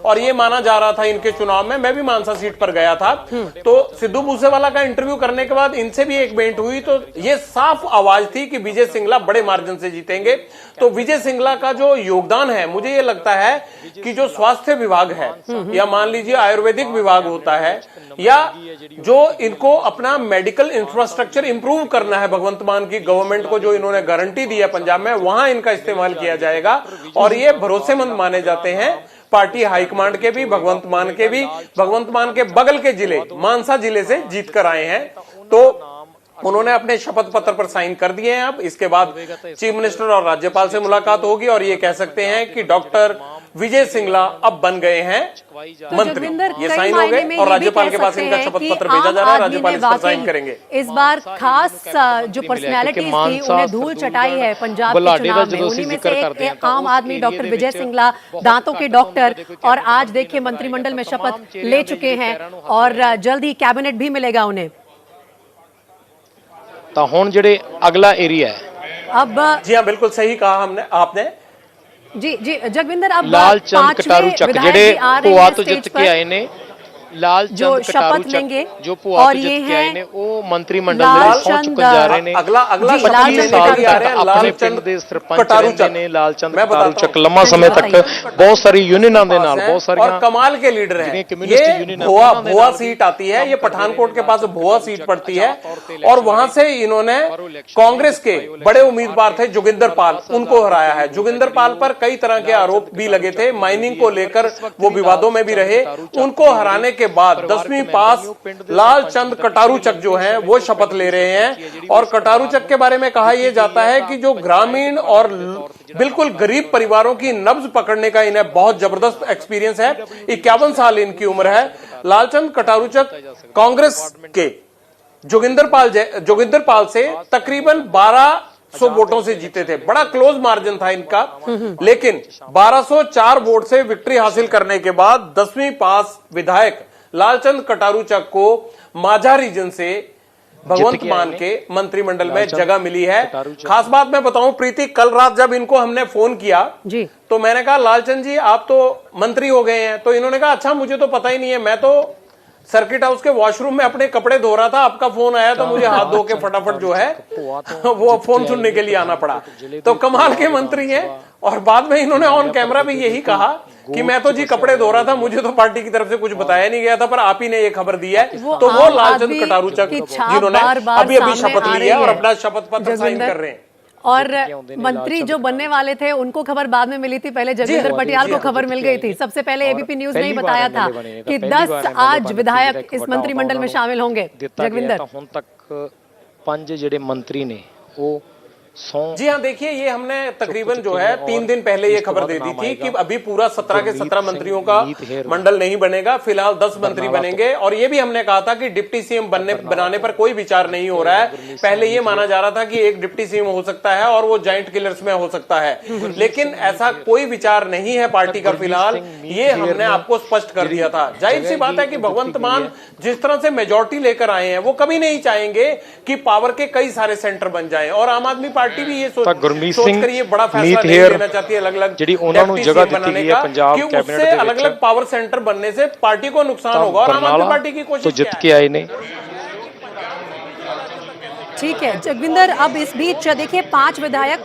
और ये माना जा रहा था इनके चुनाव में, मैं भी मानसा सीट पर गया था, तो सिद्धू मूसेवाला का इंटरव्यू करने के बाद इनसे भी एक भेंट हुई तो ये साफ आवाज थी कि विजय सिंगला बड़े मार्जिन से जीतेंगे। तो विजय सिंगला का जो योगदान है, मुझे ये लगता है कि जो स्वास्थ्य विभाग है या मान लीजिए आयुर्वेदिक विभाग होता है, या जो इनको अपना मेडिकल इंफ्रास्ट्रक्चर इंप्रूव करना है भगवंत मान की गवर्नमेंट को, जो इन्होंने गारंटी दी है पंजाब में, वहां इनका इस्तेमाल किया जाएगा। और ये भरोसेमंद माने जाते हैं पार्टी हाईकमांड के भी, भगवंत मान के भी। भगवंत मान के बगल के जिले मानसा जिले से जीत कर आए हैं, तो उन्होंने अपने शपथ पत्र पर साइन कर दिए हैं। अब इसके बाद चीफ मिनिस्टर और राज्यपाल से मुलाकात होगी और ये कह सकते हैं कि डॉक्टर विजय सिंगला अब बन गए हैं मंत्री। ये साइन हो गए और राज्यपाल के पास इनका शपथ पत्र भेजा जा रहा है, राज्यपाल इस पर साइन करेंगे। इस बार खास जो पर्सनैलिटीज थी उन्हें धूल चटाई है पंजाब के चुनाव में, उन्हीं में से एक आम आदमी डॉक्टर विजय सिंगला, दांतों के डॉक्टर, और आज देखिए मंत्रिमंडल में शपथ ले चुके हैं और जल्द ही कैबिनेट भी मिलेगा उन्हें। तो हुण जिहड़े अगला एरिया है, अब जी हाँ, बिल्कुल सही कहा हमने, आपने जी जगविंदर, अब लाल चंद कटारू चक जिहड़े भुआ तो जित के आए ने, लाल जो चंद कटारू शपथ लेंगे चक जो भुआ और तो ये जित के आए हैं ने, वो मंत्रिमंडल में पहुंच चुके जा रहे ने। अगला जी, शपथ लाल लेने चंद के लिए आ रहे हैं अपने लाल पिंड चंद दे सरपंच कटारू रहंदे चक। ने, लाल चंद मैं कटारू बताता चक हूं। लंबा समय तक बहुत सारी यूनियनां दे नाल, बहुत और सारी कमाल के लीडर हैं। ये भुआ सीट आती है, ये पठानकोट के पास भुआ सीट पड़ती है, और वहां से इन्होंने कांग्रेस के बड़े उम्मीदवार थे जोगिंदर पाल, उनको हराया है। जोगिंदर पाल पर कई तरह के आरोप भी लगे थे, माइनिंग को लेकर वो विवादों में भी रहे। उनको हराने के बाद 10वीं पास लाल चंद कटारू चक जो हैं वो शपथ ले रहे हैं। और कटारू चक के बारे में कहा यह जाता है कि जो ग्रामीण और बिल्कुल गरीब परिवारों की नब्ज पकड़ने का इन्हें बहुत जबरदस्त एक्सपीरियंस है। 51 साल इनकी उम्र है। लालचंद कटारू चक कांग्रेस के जोगिंदर पाल से तकरीबन 1200 वोटों से जीते थे, बड़ा क्लोज मार्जिन था इनका, लेकिन 1204 वोट से विक्ट्री हासिल करने के बाद 10वीं पास विधायक लालचंद कटारू चक को माझा रीजन से भगवंत मान के मंत्रिमंडल में जगह मिली है। खास बात मैं बताऊं प्रीति, कल रात जब इनको हमने फोन किया जी, तो मैंने कहा लालचंद जी आप तो मंत्री हो गए हैं, तो इन्होंने कहा अच्छा मुझे तो पता ही नहीं है, मैं तो सर्किट हाउस के वॉशरूम में अपने कपड़े धो रहा था, आपका फोन आया तो मुझे हाथ धो के फटाफट जो है वो फोन सुनने के लिए आना पड़ा। तो कमाल के मंत्री हैं। और बाद में इन्होंने ऑन कैमरा भी यही कहा कि मैं तो जी कपड़े धो रहा था, मुझे तो पार्टी की तरफ से कुछ बताया नहीं गया था, पर आप ही ने ये खबर दी है। तो वो लालचंद कटारू चक जिन्होंने अभी शपथ ली है और अपना शपथ पत्र साइन कर रहे हैं। और मंत्री जो बनने वाले थे उनको खबर बाद में मिली थी, पहले जगविंदर पटियाल को खबर मिल गई थी। सबसे पहले एबीपी न्यूज ने ही बताया था कि 10 आज विधायक इस मंत्रिमंडल में शामिल होंगे। जगविंदर, हुण तक 5 जिहड़े मंत्री ने वो जी हाँ, देखिए ये हमने तकरीबन जो है 3 दिन पहले ये खबर दे दी थी कि अभी पूरा 17 के 17 मंत्रियों का मंडल नहीं बनेगा, फिलहाल 10 मंत्री बनेंगे। और ये भी हमने कहा था कि डिप्टी सीएम बनाने पर कोई विचार नहीं हो रहा है। पहले ये माना जा रहा था कि एक डिप्टी सीएम हो सकता है और वो जॉइंट किलर्स में हो सकता है, लेकिन ऐसा कोई विचार नहीं है पार्टी का फिलहाल। ये हमने आपको स्पष्ट कर दिया था। जाहिर सी बात है कि भगवंत मान जिस तरह से मेजोरिटी लेकर आए हैं वो कभी नहीं चाहेंगे कि पावर के कई सारे सेंटर बन जाएं, और आम आदमी पार्टी भी ये सोच कर ये बड़ा फैसला नहीं लेना चाहती है अलग-अलग जगह बनाने का, कि उससे अलग-अलग पावर सेंटर बनने से पार्टी को नुकसान होगा और आम आदमी पार्टी की कोशिश जित के आए ने। ठीक है जगविंदर, अब इस बीच देखिए 5 विधायक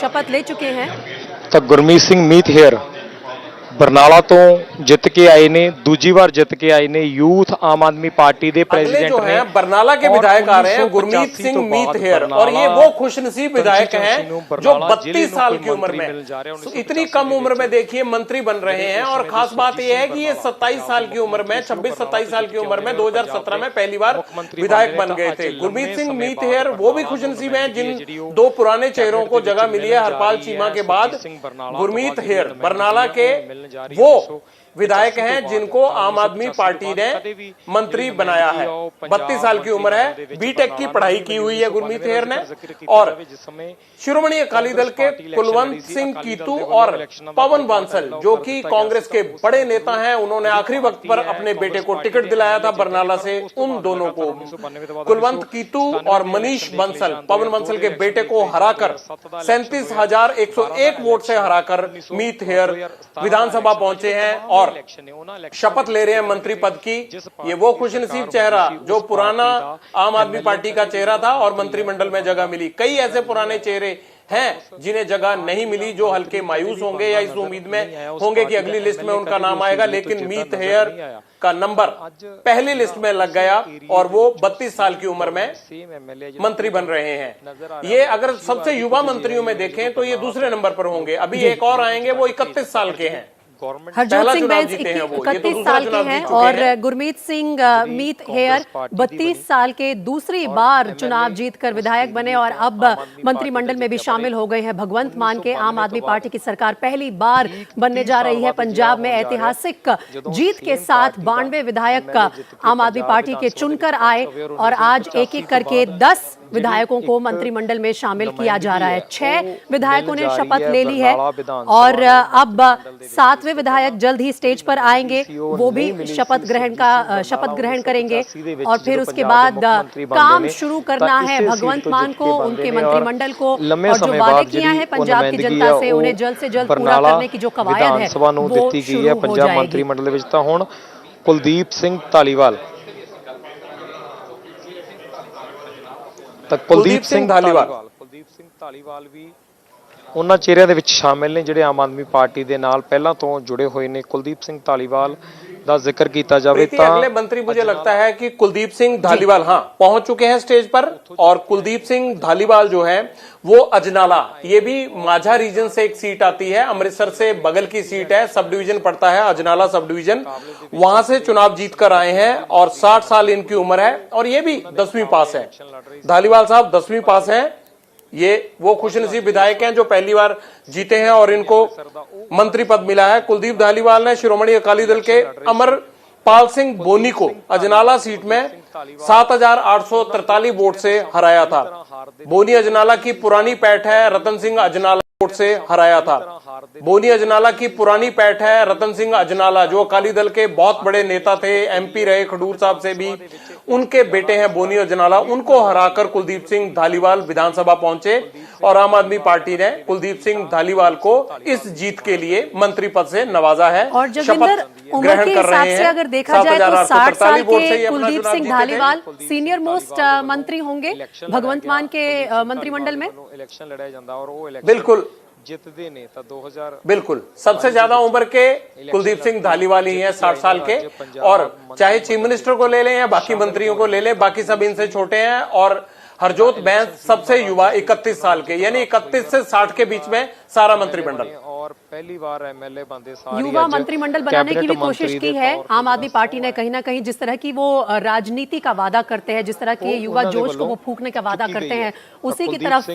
शपथ ले चुके हैं। तो गुरमीत सिंह मीत हेयर बरनाला तो जित के आए ने, दूजी बार जित के आए ने, यूथ आम आदमी पार्टी के प्रेसिडेंट ने बरनाला के विधायक आ रहे हैं गुरमीत सिंह मीत हेयर, और ये वो खुशनसीब विधायक हैं जो 32 साल की उम्र में, इतनी कम उम्र में देखिए मंत्री बन रहे हैं। और खास बात यह है कि ये 27 साल की उम्र में, 26-27 साल की उम्र में 2017 में पहली बार विधायक बन गए थे। गुरमीत सिंह मीत हेयर वो भी खुशनसीब हैं जिन 2 पुराने चेहरों को जगह मिली है हरपाल चीमा के बाद। गुरमीत हेयर बरनाला के वो विधायक हैं जिनको आम आदमी पार्टी ने मंत्री बनाया है। 32 साल की उम्र है, बीटेक की पढ़ाई की हुई है गुरमीत हेयर ने, और शिरोमणि अकाली दल के कुलवंत सिंह कीतू और पवन बांसल जो कि कांग्रेस के बड़े नेता हैं, उन्होंने आखिरी वक्त पर अपने बेटे को टिकट दिलाया था बरनाला से। उन दोनों को, कुलवंत कीतू और मनीष बंसल, पवन बंसल के बेटे को हराकर 37,101 वोट से हराकर मीत हेयर विधानसभा पहुंचे हैं और शपथ ले रहे हैं मंत्री पद की। ये वो खुशनसीब चेहरा जो पुराना आम आदमी पार्टी का चेहरा था और मंत्रिमंडल में जगह मिली। कई ऐसे पुराने चेहरे हैं जिन्हें जगह नहीं मिली, जो हल्के मायूस होंगे या इस उम्मीद में होंगे कि अगली लिस्ट में उनका नाम आएगा, लेकिन मीत हेयर का नंबर पहली लिस्ट में लग गया और वो 32 साल की उम्र में मंत्री बन रहे हैं। ये अगर सबसे युवा मंत्रियों में देखें तो ये दूसरे नंबर पर होंगे। अभी एक और आएंगे, वो 31 साल के हैं। हरजोत सिंह बैंस 31 साल के हैं और गुरमीत सिंह मीत हेयर 32 साल के दूसरी बार चुनाव जीतकर विधायक बने और अब मंत्रिमंडल में भी शामिल हो गए हैं। भगवंत मान के आम आदमी पार्टी की सरकार पहली बार बनने जा रही है। पंजाब में ऐतिहासिक जीत के साथ 92 विधायक आम आदमी पार्टी के चुनकर आए और आज एक एक करके 10 विधायकों को मंत्रिमंडल में शामिल किया जा रहा है। 6 विधायकों ने शपथ ले ली है और अब 7वें विधायक जल्द ही स्टेज पर आएंगे, वो भी शपथ ग्रहण करेंगे और फिर उसके बाद काम शुरू करना है भगवंत मान को, उनके मंत्रिमंडल को, और जो वादे किए हैं पंजाब की जनता से उन्हें जल्द से जल्द पूरा करने की जो कवायद है वो शुरू हो जाएगी। मंत्रिमंडल ਵਿੱਚ ਤਾਂ ਹੁਣ ਕੁਲਦੀਪ ਸਿੰਘ ਧਾਲੀਵਾਲ ਕੁਲਦੀਪ ਸਿੰਘ ਧਾਲੀਵਾਲ ਵੀ ਉਹਨਾਂ ਚਿਹਰਿਆਂ ਦੇ ਵਿੱਚ ਸ਼ਾਮਿਲ ਨੇ ਜਿਹੜੇ ਆਮ ਆਦਮੀ ਪਾਰਟੀ ਦੇ ਨਾਲ ਪਹਿਲਾਂ ਤੋਂ ਜੁੜੇ ਹੋਏ ਨੇ। ਕੁਲਦੀਪ ਸਿੰਘ ਧਾਲੀਵਾਲ ਦਾ ਜ਼ਿਕਰ ਕੀਤਾ जावे तो अगले मंत्री मुझे लगता है कि कुलदीप सिंह धालीवाल पहुंच चुके हैं स्टेज पर। और कुलदीप सिंह धालीवाल जो है वो अजनाला, ये भी माझा रीजन से एक सीट आती है, अमृतसर से बगल की सीट है, सब डिवीजन पड़ता है अजनाला सब डिवीजन, वहां से चुनाव जीत कर आए हैं और 60 साल इनकी उम्र है और ये भी 10वीं पास है। धालीवाल साहब 10वीं पास है। ये वो खुशनसीब विधायक हैं जो पहली बार जीते हैं और इनको मंत्री पद मिला है। कुलदीप धालीवाल ने शिरोमणि अकाली दल के अमरपाल सिंह बोनी को अजनाला सीट में 7,843 वोट से हराया था। बोनी अजनाला की पुरानी पैठ है, रतन सिंह अजनाला वोट से हराया था। बोनी अजनाला की पुरानी पैठ है, रतन सिंह अजनाला जो अकाली दल के बहुत बड़े नेता थे, एमपी रहे खडूर साहब से भी, उनके बेटे हैं बोनी अजनाला। उनको हराकर कुलदीप सिंह धालीवाल विधानसभा पहुंचे और आम आदमी पार्टी ने कुलदीप सिंह धालीवाल को इस जीत के लिए मंत्री पद से नवाजा है और जोगिंदर उम्र के हिसाब से अगर देखा जाए तो 60 साल के कुलदीप सिंह धालीवाल सीनियर मोस्ट मंत्री होंगे भगवंत मान के मंत्रिमंडल में। इलेक्शन लड़ाया जाता और वो बिल्कुल जितते ने तो 2000 बिल्कुल सबसे ज्यादा उम्र के कुलदीप सिंह धालीवाल ही हैं 60 साल के। और चाहे चीफ मिनिस्टर को ले लें या बाकी मंत्रियों को ले लें, बाकी सब इनसे छोटे हैं। और हरजोत बैंस सबसे युवा 31 साल के, यानी 31 से 60 के बीच में सारा मंत्रिमंडल। और पहली बार एमएलए बनते सारी युवा मंत्रिमंडल बनाने की भी कोशिश की है आम आदमी पार्टी ने कहीं ना कहीं। जिस तरह की वो राजनीति का वादा करते हैं, जिस तरह के युवा जोश को वो फूंकने का वादा करते हैं, उसी की तरफ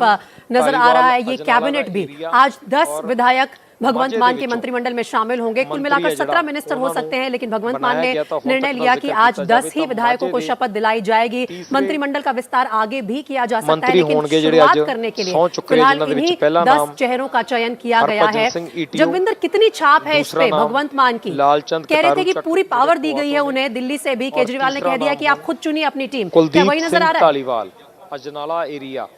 नजर आ रहा है ये कैबिनेट भी। आज 10 विधायक भगवंत मान के मंत्रिमंडल में शामिल होंगे। कुल मिलाकर 17 मिनिस्टर हो सकते हैं, लेकिन भगवंत मान ने निर्णय लिया कि आज 10 ही विधायकों को शपथ दिलाई जाएगी। मंत्रिमंडल का विस्तार आगे भी किया जा सकता है, लेकिन शुरुआत करने के लिए फिलहाल इन्हीं 10 चेहरों का चयन किया गया है। जगविंदर, कितनी छाप है इस पे भगवंत मान की? कह रहे थे कि पूरी पावर दी गई है उन्हें दिल्ली से भी। केजरीवाल ने कह दिया कि आप खुद चुनिए अपनी टीम। क्या वही नजर आ रहा है? अजनाला एरिया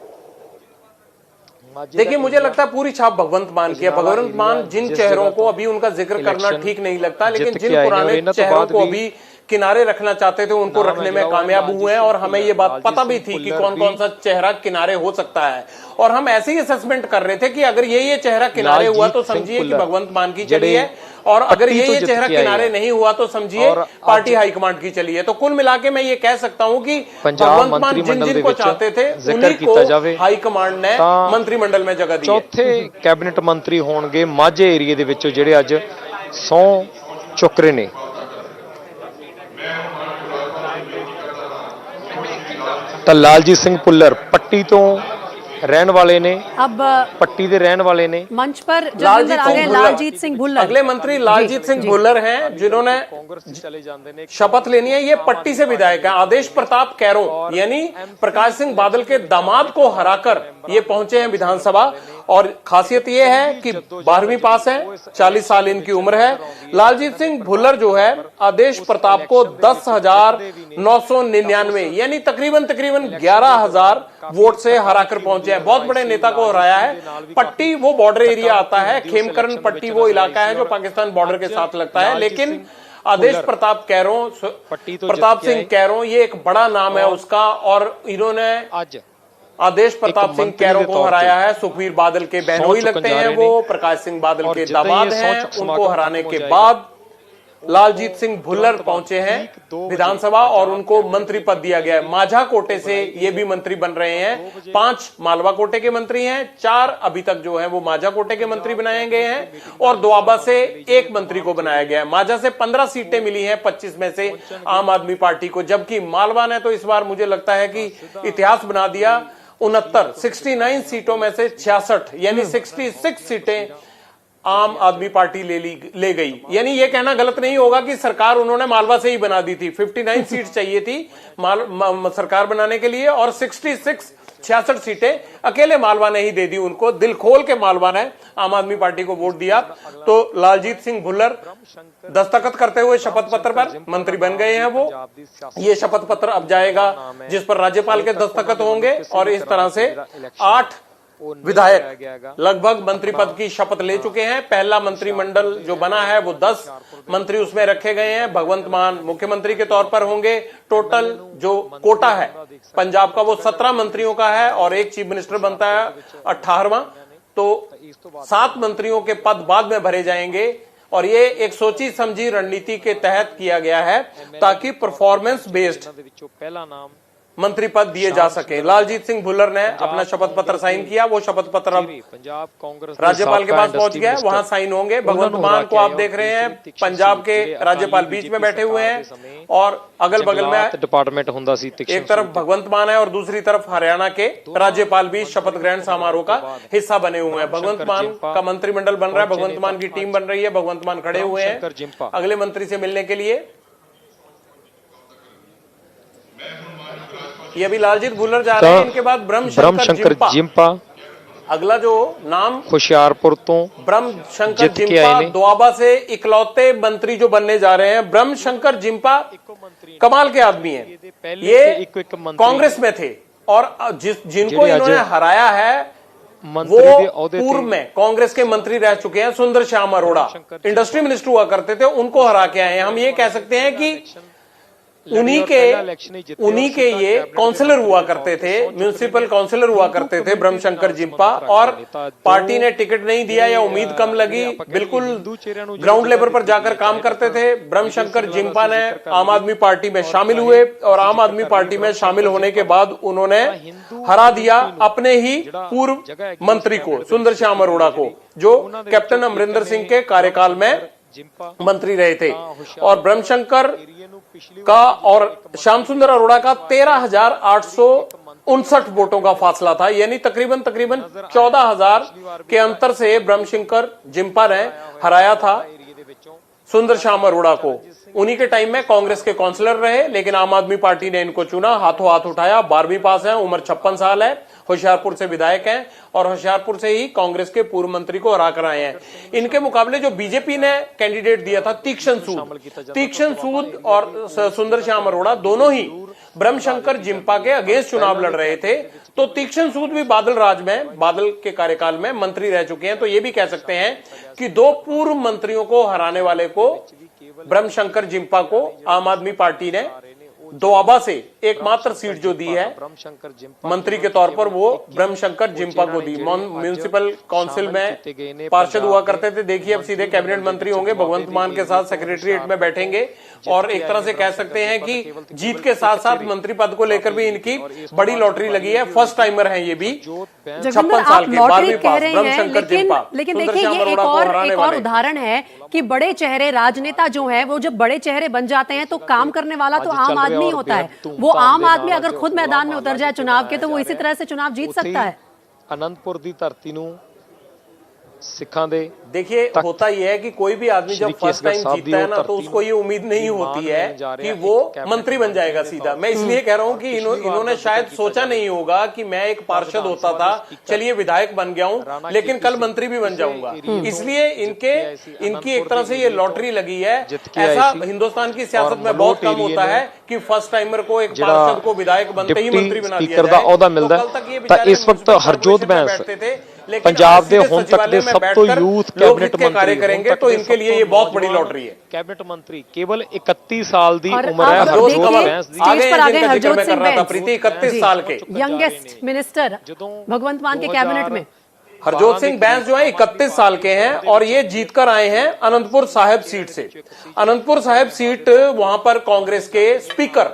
देखिए, मुझे लगता है पूरी छाप भगवंत मान की है। भगवंत मान जिन चेहरों को अभी उनका जिक्र करना ठीक नहीं लगता, लेकिन जिन पुराने चेहरों को अभी किनारे रखना चाहते थे उनको रखने में कामयाब हुए हैं। और हमें ये बात पता भी थी कि कौन कौन सा चेहरा किनारे हो सकता है। और हम ऐसे ही असेसमेंट कर रहे थे कि अगर ये चेहरा किनारे हुआ तो समझिए कि भगवंत मान की चली है, और अगर ये चेहरा किनारे नहीं हुआ तो समझिए पार्टी हाईकमांड की चली है। तो कुल मिला के मैं ये कह सकता हूँ कि भगवंत मान जिन को चाहते थे उन्हीं को हाईकमांड ने मंत्रिमंडल में जगह दी। चौथे कैबिनेट मंत्री होंगे माझे एरिया ਦੇ ਵਿੱਚੋਂ ਜਿਹੜੇ ਅੱਜ ਸਹੁੰ ਚੁੱਕ ਰਹੇ ਨੇ। ਤਾਂ ਲਾਲਜੀਤ ਸਿੰਘ ਭੁੱਲਰ ਪੱਟੀ ਤੋਂ ਰਹਿਣ ਵਾਲੇ ਨੇ, अब ਪੱਟੀ ਦੇ ਰਹਿਣ ਵਾਲੇ ਨੇ। मंच पर जसविंदर आ गए लालजीत सिंह भुल्लर। अगले मंत्री लालजीत सिंह भुल्लर हैं जिन्होंने चले जाते ने शपथ लेनी है। ये पट्टी से विधायक है। आदेश प्रताप कैरों यानी प्रकाश सिंह बादल के दामाद को हराकर ये पहुंचे हैं विधानसभा। और खासियत ये है कि 12वीं पास है, 40 साल इनकी उम्र है। लालजीत सिंह भुल्लर जो है आदेश प्रताप को 10,999 यानी तकरीबन 11,000 वोट से हराकर पहुंचे हैं। बहुत बड़े नेता को हराया है। पट्टी वो बॉर्डर एरिया आता है, खेमकरन पट्टी वो इलाका है जो पाकिस्तान बॉर्डर के साथ लगता है। लेकिन आदेश प्रताप कैरों, प्रताप सिंह कैरों, ये एक बड़ा नाम है उसका। और इन्होंने ਅੱਜ आदेश प्रताप सिंह कैरों को हराया है। सुखबीर बादल के बहनोई लगते हैं वो, प्रकाश सिंह बादल के दामाद हैं। उनको हराने के बाद लालजीत सिंह भुल्लर पहुंचे हैं विधानसभा और उनको मंत्री पद दिया गया है। माझा कोटे से ये भी मंत्री बन रहे हैं। 5 मालवा कोटे के मंत्री हैं, 4 अभी तक जो है वो माझा कोटे के मंत्री बनाए गए हैं और दोआबा से 1 मंत्री को बनाया गया है। माझा से 15 सीटें मिली हैं 25 में से आम आदमी पार्टी को, जबकि मालवा ने तो इस बार मुझे लगता है कि इतिहास बना दिया। 69 सीटों में से 66 यानी 66 सीटें आम आदमी पार्टी ले गई। यानी ये कहना गलत नहीं होगा कि सरकार उन्होंने मालवा से ही बना दी थी। 59 सीट चाहिए थी सरकार बनाने के लिए और 66 सीटें अकेले मालवा ने ही दे दी उनको। दिल खोल के मालवा ने आम आदमी पार्टी को वोट दिया। तो लालजीत सिंह भुल्लर दस्तखत करते हुए शपथ पत्र पर मंत्री बन गए हैं वो। ये शपथ पत्र अब जाएगा जिस पर राज्यपाल के दस्तखत होंगे और इस तरह से 8 विधायक लगभग मंत्री पद की शपथ ले चुके हैं। पहला मंत्रिमंडल जो बना है वो 10 मंत्री उसमें रखे गए हैं। भगवंत मान मुख्यमंत्री के तौर पर होंगे। टोटल जो कोटा है पंजाब का वो 17 मंत्रियों का है और एक चीफ मिनिस्टर बनता है 18वां। तो 7 मंत्रियों के पद बाद में भरे जाएंगे और ये एक सोची समझी रणनीति के तहत किया गया है ताकि परफॉर्मेंस बेस्ड पहला नाम मंत्री पद दिए जा सके। लालजीत सिंह भुल्लर ने अपना शपथ पत्र साइन किया। वो शपथ पत्र अब पंजाब कांग्रेस राज्यपाल के पास पहुंच गया है, वहां साइन होंगे। भगवंत मान को आप देख रहे हैं, पंजाब के राज्यपाल बीच में बैठे हुए हैं और अगल बगल में डिपार्टमेंट हुंदा सी एक तरफ भगवंत मान है और दूसरी तरफ हरियाणा के राज्यपाल भी शपथ ग्रहण समारोह का हिस्सा बने हुए हैं। भगवंत मान का मंत्रिमंडल बन रहा है, भगवंत मान की टीम बन रही है। भगवंत मान खड़े हुए हैं अगले मंत्री से मिलने के लिए। ये अभी लालजीत भुल्लर जा रहे हैं, इनके बाद ब्रह्मशंकर जिम्पा अगला जो नाम होशियारपुर तो ब्रह्मशंकर जिम्पा दोआबा से इकलौते मंत्री जो बनने जा रहे हैं। ब्रह्मशंकर जिम्पा कमाल के आदमी हैं। ये कांग्रेस में थे और जिनको इन्होंने हराया है वो पूर्व में कांग्रेस के मंत्री रह चुके हैं। सुंदर श्याम अरोड़ा इंडस्ट्री मिनिस्टर हुआ करते थे, उनको हरा के आए हैं। हम ये कह सकते हैं कि उन्हीं के ये काउंसलर हुआ करते थे, म्युनिसिपल काउंसलर हुआ करते थे ब्रह्मशंकर जिम्पा। और पार्टी ने टिकट नहीं दिया या उम्मीद कम लगी, बिल्कुल ग्राउंड लेवल पर जाकर काम करते थे। ब्रह्मशंकर जिम्पा ने आम आदमी पार्टी में शामिल हुए और आम आदमी पार्टी में शामिल होने के बाद उन्होंने हरा दिया अपने ही पूर्व मंत्री को, सुंदर श्याम अरोड़ा को, जो कैप्टन अमरिंदर सिंह के कार्यकाल में मंत्री रहे थे। और ब्रह्मशंकर का और श्याम सुंदर अरोड़ा का 13,859 वोटों का फासला था। यानी तकरीबन 14,000 के अंतर से ब्रह्मशंकर जिम्पा ने हराया था सुंदर श्याम अरोड़ा को। उन्हीं के टाइम में कांग्रेस के काउंसलर रहे, लेकिन आम आदमी पार्टी ने इनको चुना, हाथों हाथ उठाया। 12वीं पास है, उम्र 56 साल है, होशियारपुर से विधायक हैं और होशियारपुर से ही कांग्रेस के पूर्व मंत्री को हरा कर आए हैं। इनके मुकाबले जो बीजेपी ने कैंडिडेट दिया था तीक्ष्ण सूद और सुंदर श्याम अरोड़ा, दोनों ही ब्रह्मशंकर जिम्पा के अगेंस्ट चुनाव लड़ रहे थे। तो तीक्ष्ण सूद भी बादल राज में, बादल के कार्यकाल में मंत्री रह चुके हैं। तो ये भी कह सकते हैं कि 2 पूर्व मंत्रियों को हराने वाले को, ब्रह्मशंकर जिम्पा को, आम आदमी पार्टी ने दोआबा से एकमात्र सीट जो दी है मंत्री के तौर पर, वो ब्रह्मशंकर जिम्पा को दी। म्युनिसिपल काउंसिल में पार्षद हुआ करते थे, देखिए अब सीधे कैबिनेट मंत्री होंगे। भगवंत मान के साथ सेक्रेटरीट में बैठेंगे और एक तरह से कह सकते हैं कि जीत के साथ साथ मंत्री पद को लेकर भी इनकी बड़ी लॉटरी लगी है। फर्स्ट टाइमर है ये भी, 56 साल के, 12वीं पास ब्रह्मशंकर जिम्पा। लेकिन देखिए ये एक और उदाहरण है कि बड़े चेहरे, राजनेता जो है वो जब बड़े चेहरे बन जाते हैं तो काम करने वाला तो आम आदमी होता है। वो आम आदमी अगर खुद मैदान में उतर जाए चुनाव के तो वो इसी तरह से चुनाव जीत सकता है। ਅਨੰਦਪੁਰ ਦੀ ਧਰਤੀ ਨੂੰ सिखा दे देखिए होता यह है कि कोई भी आदमी जब फर्स्ट टाइम जीतता है ना तो उसको ये उम्मीद नहीं होती है कि वो मंत्री बन जाएगा सीधा। मैं इसलिए कह रहा हूं कि इन्होंने शायद सोचा नहीं होगा कि मैं एक पार्षद होता था, चलिए विधायक बन गया हूं, लेकिन कल मंत्री भी बन जाऊंगा। इसलिए इनकी एक तरह से ये लॉटरी लगी है। ऐसा हिंदुस्तान की सियासत में बहुत कम होता है कि फर्स्ट टाइमर को, एक पार्षद को विधायक बनते ही मंत्री बना दिया जाए। तो कल तक ये बेचारे इस वक्त हरजोत बैंस पंजाब दे हुण तक दे सब तो यूथ कैबिनेट मंत्री करेंगे तो इनके लिए ये बहुत बड़ी लॉटरी है। कैबिनेट मंत्री केवल 31 साल दी उम्र है हरजोत बैंस दी। आगे हरजोत सिंह बैंस प्रीति 31 साल के यंगेस्ट मिनिस्टर भगवंत मान के कैबिनेट में। हरजोत सिंह बैंस जो है 31 साल के हैं और ये जीतकर आए हैं अनंतपुर साहिब सीट से। अनंतपुर साहिब सीट वहां पर कांग्रेस के स्पीकर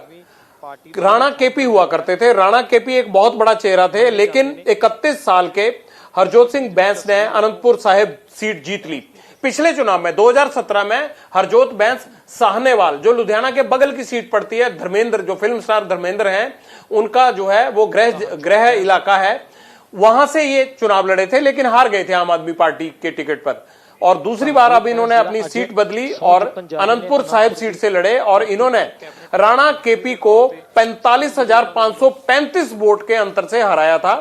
राणा केपी हुआ करते थे। राणा केपी एक बहुत बड़ा चेहरा थे, लेकिन 31 साल के हरजोत सिंह बैंस ने अनंतपुर साहिब सीट जीत ली। पिछले चुनाव में 2017 में हरजोत बैंस साहनेवाल, जो लुधियाना के बगल की सीट पड़ती है, धर्मेंद्र जो फिल्म स्टार धर्मेंद्र हैं उनका जो है वो गृह इलाका है, वहां से ये चुनाव लड़े थे, लेकिन हार गए थे आम आदमी पार्टी के टिकट पर। और दूसरी बार अब इन्होंने अपनी सीट बदली और अनंतपुर साहिब सीट से लड़े और इन्होंने राणा केपी को 45,535 वोट के अंतर से हराया था।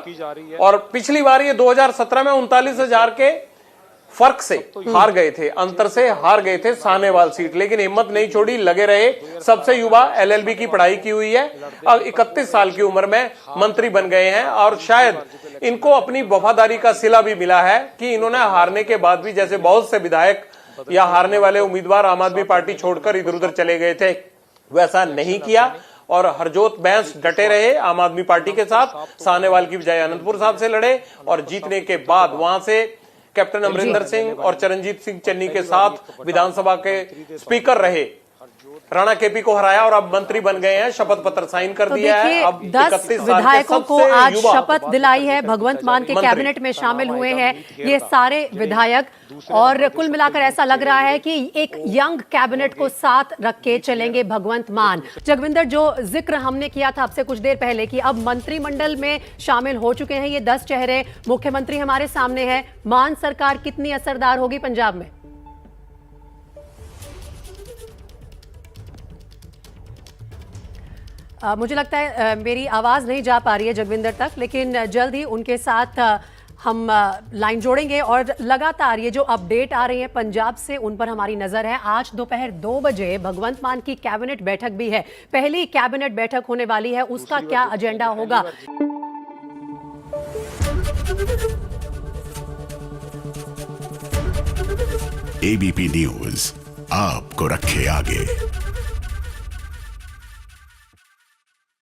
और पिछली बार ये 2017 में 39,000 के फर्क से हार गए थे, अंतर से हार गए थे साहनेवाल सीट, लेकिन हिम्मत नहीं छोड़ी, लगे रहे। सबसे युवा LLB की पढ़ाई की हुई है, अब 31 साल की उम्र में मंत्री बन गए हैं और शायद इनको अपनी वफादारी का सिला भी मिला है कि इन्होंने हारने के बाद भी, जैसे बहुत से विधायक या हारने वाले उम्मीदवार आम आदमी पार्टी छोड़कर इधर उधर चले गए थे, वैसा नहीं किया और हरजोत बैंस डटे रहे आम आदमी पार्टी के साथ। साहनेवाल की बजाय अनंतपुर साहब से लड़े और जीतने के बाद वहां से कैप्टन अमरिंदर सिंह और चरणजीत सिंह चन्नी के साथ विधानसभा के स्पीकर रहे, राणा केपी को हराया और अब मंत्री बन गए हैं, शपथ पत्र साइन कर दिया है। अब 10 विधायकों को आज शपथ दिलाई है, भगवंत मान के कैबिनेट में शामिल हुए हैं ये सारे विधायक। और कुल मिलाकर ऐसा लग रहा है कि एक यंग कैबिनेट को साथ रख के चलेंगे भगवंत मान। जगविंदर, जो जिक्र हमने किया था आपसे कुछ देर पहले कि अब मंत्रिमंडल में शामिल हो चुके हैं ये 10 चेहरे, मुख्यमंत्री हमारे सामने है, मान सरकार कितनी असरदार होगी पंजाब में? मुझे लगता है मेरी आवाज़ नहीं जा पा रही है जगविंदर तक, लेकिन जल्द ही उनके साथ हम लाइन जोड़ेंगे और लगातार ये जो अपडेट आ रही है पंजाब से उन पर हमारी नज़र है। आज दोपहर 2 बजे भगवंत मान की कैबिनेट बैठक भी है, पहली कैबिनेट बैठक होने वाली है, उसका क्या एजेंडा होगा? ABP न्यूज़ आपको रखे आगे।